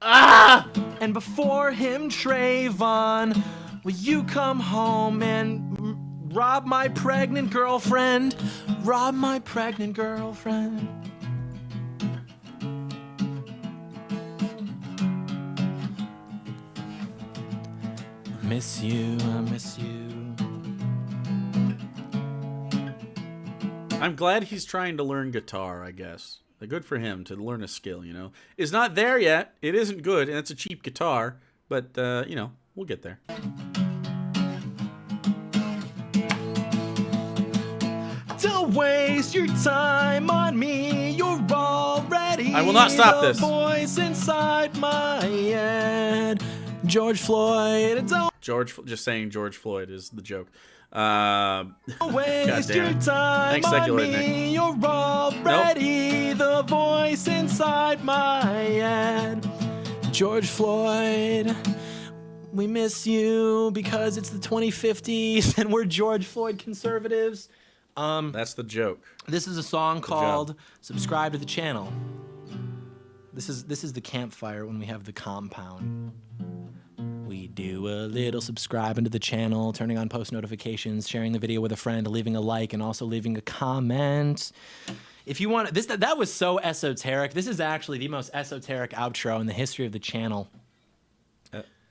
Ah! And before him, Trayvon, will you come home and rob my pregnant girlfriend? Rob my pregnant girlfriend. I miss you, I miss you. I'm glad he's trying to learn guitar, I guess. Good for him to learn a skill, It's not there yet. It isn't good, and it's a cheap guitar, but, we'll get there. Don't waste your time on me. You're already I will not stop this. the voice inside my head. George Floyd. Just saying George Floyd is the joke. Don't waste your it. time Thanks, on Secular me. Nick. You're already the voice inside my head. George Floyd. We miss you because it's the 2050s and we're George Floyd conservatives. That's the joke. This is a song called "Subscribe to the Channel." This is the campfire when we have the compound. We do a little subscribing to the channel, turning on post notifications, sharing the video with a friend, leaving a like, and also leaving a comment. If you want that was so esoteric. This is actually the most esoteric outro in the history of the channel.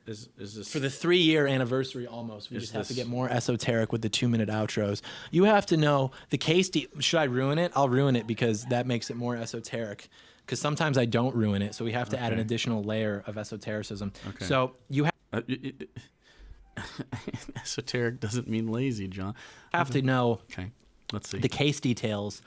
Is this For the 3-year anniversary almost, we just have to get more esoteric with the 2-minute outros. You have to know the case. Should I ruin it? I'll ruin it because that makes it more esoteric. Because sometimes I don't ruin it, so we have to add an additional layer of esotericism. Okay. So you esoteric doesn't mean lazy, John. have to know. Okay, let's see The case details.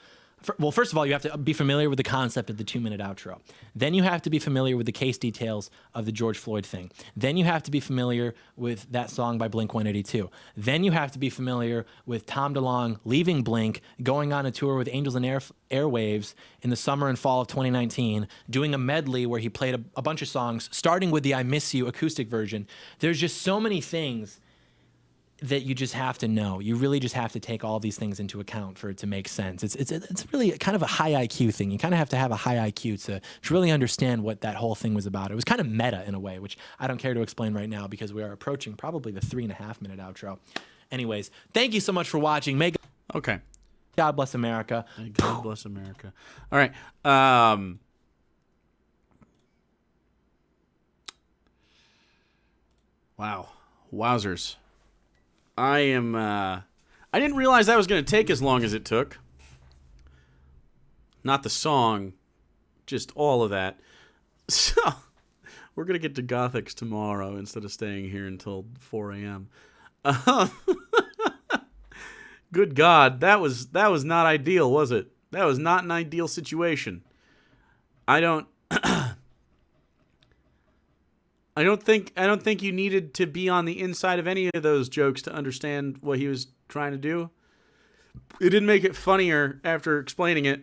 Well, first of all, you have to be familiar with the concept of the 2-minute outro. Then you have to be familiar with the case details of the George Floyd thing. Then you have to be familiar with that song by Blink-182. Then you have to be familiar with Tom DeLonge leaving Blink, going on a tour with Angels and Airwaves in the summer and fall of 2019, doing a medley where he played a bunch of songs, starting with the I Miss You acoustic version. There's just so many things that you just have to know. You really just have to take all these things into account for it to make sense. It's really kind of a high IQ thing. You kind of have to have a high IQ to really understand what that whole thing was about. It was kind of meta in a way, which I don't care to explain right now because we are approaching probably the 3.5-minute outro. Anyways, thank you so much for watching. Okay. God bless America. God bless America. All right. Wow. Wowzers. I didn't realize that was going to take as long as it took. Not the song, just all of that. So, we're going to get to Gothics tomorrow instead of staying here until 4 a.m. Good God, that was not ideal, was it? That was not an ideal situation. I don't think you needed to be on the inside of any of those jokes to understand what he was trying to do. It didn't make it funnier after explaining it.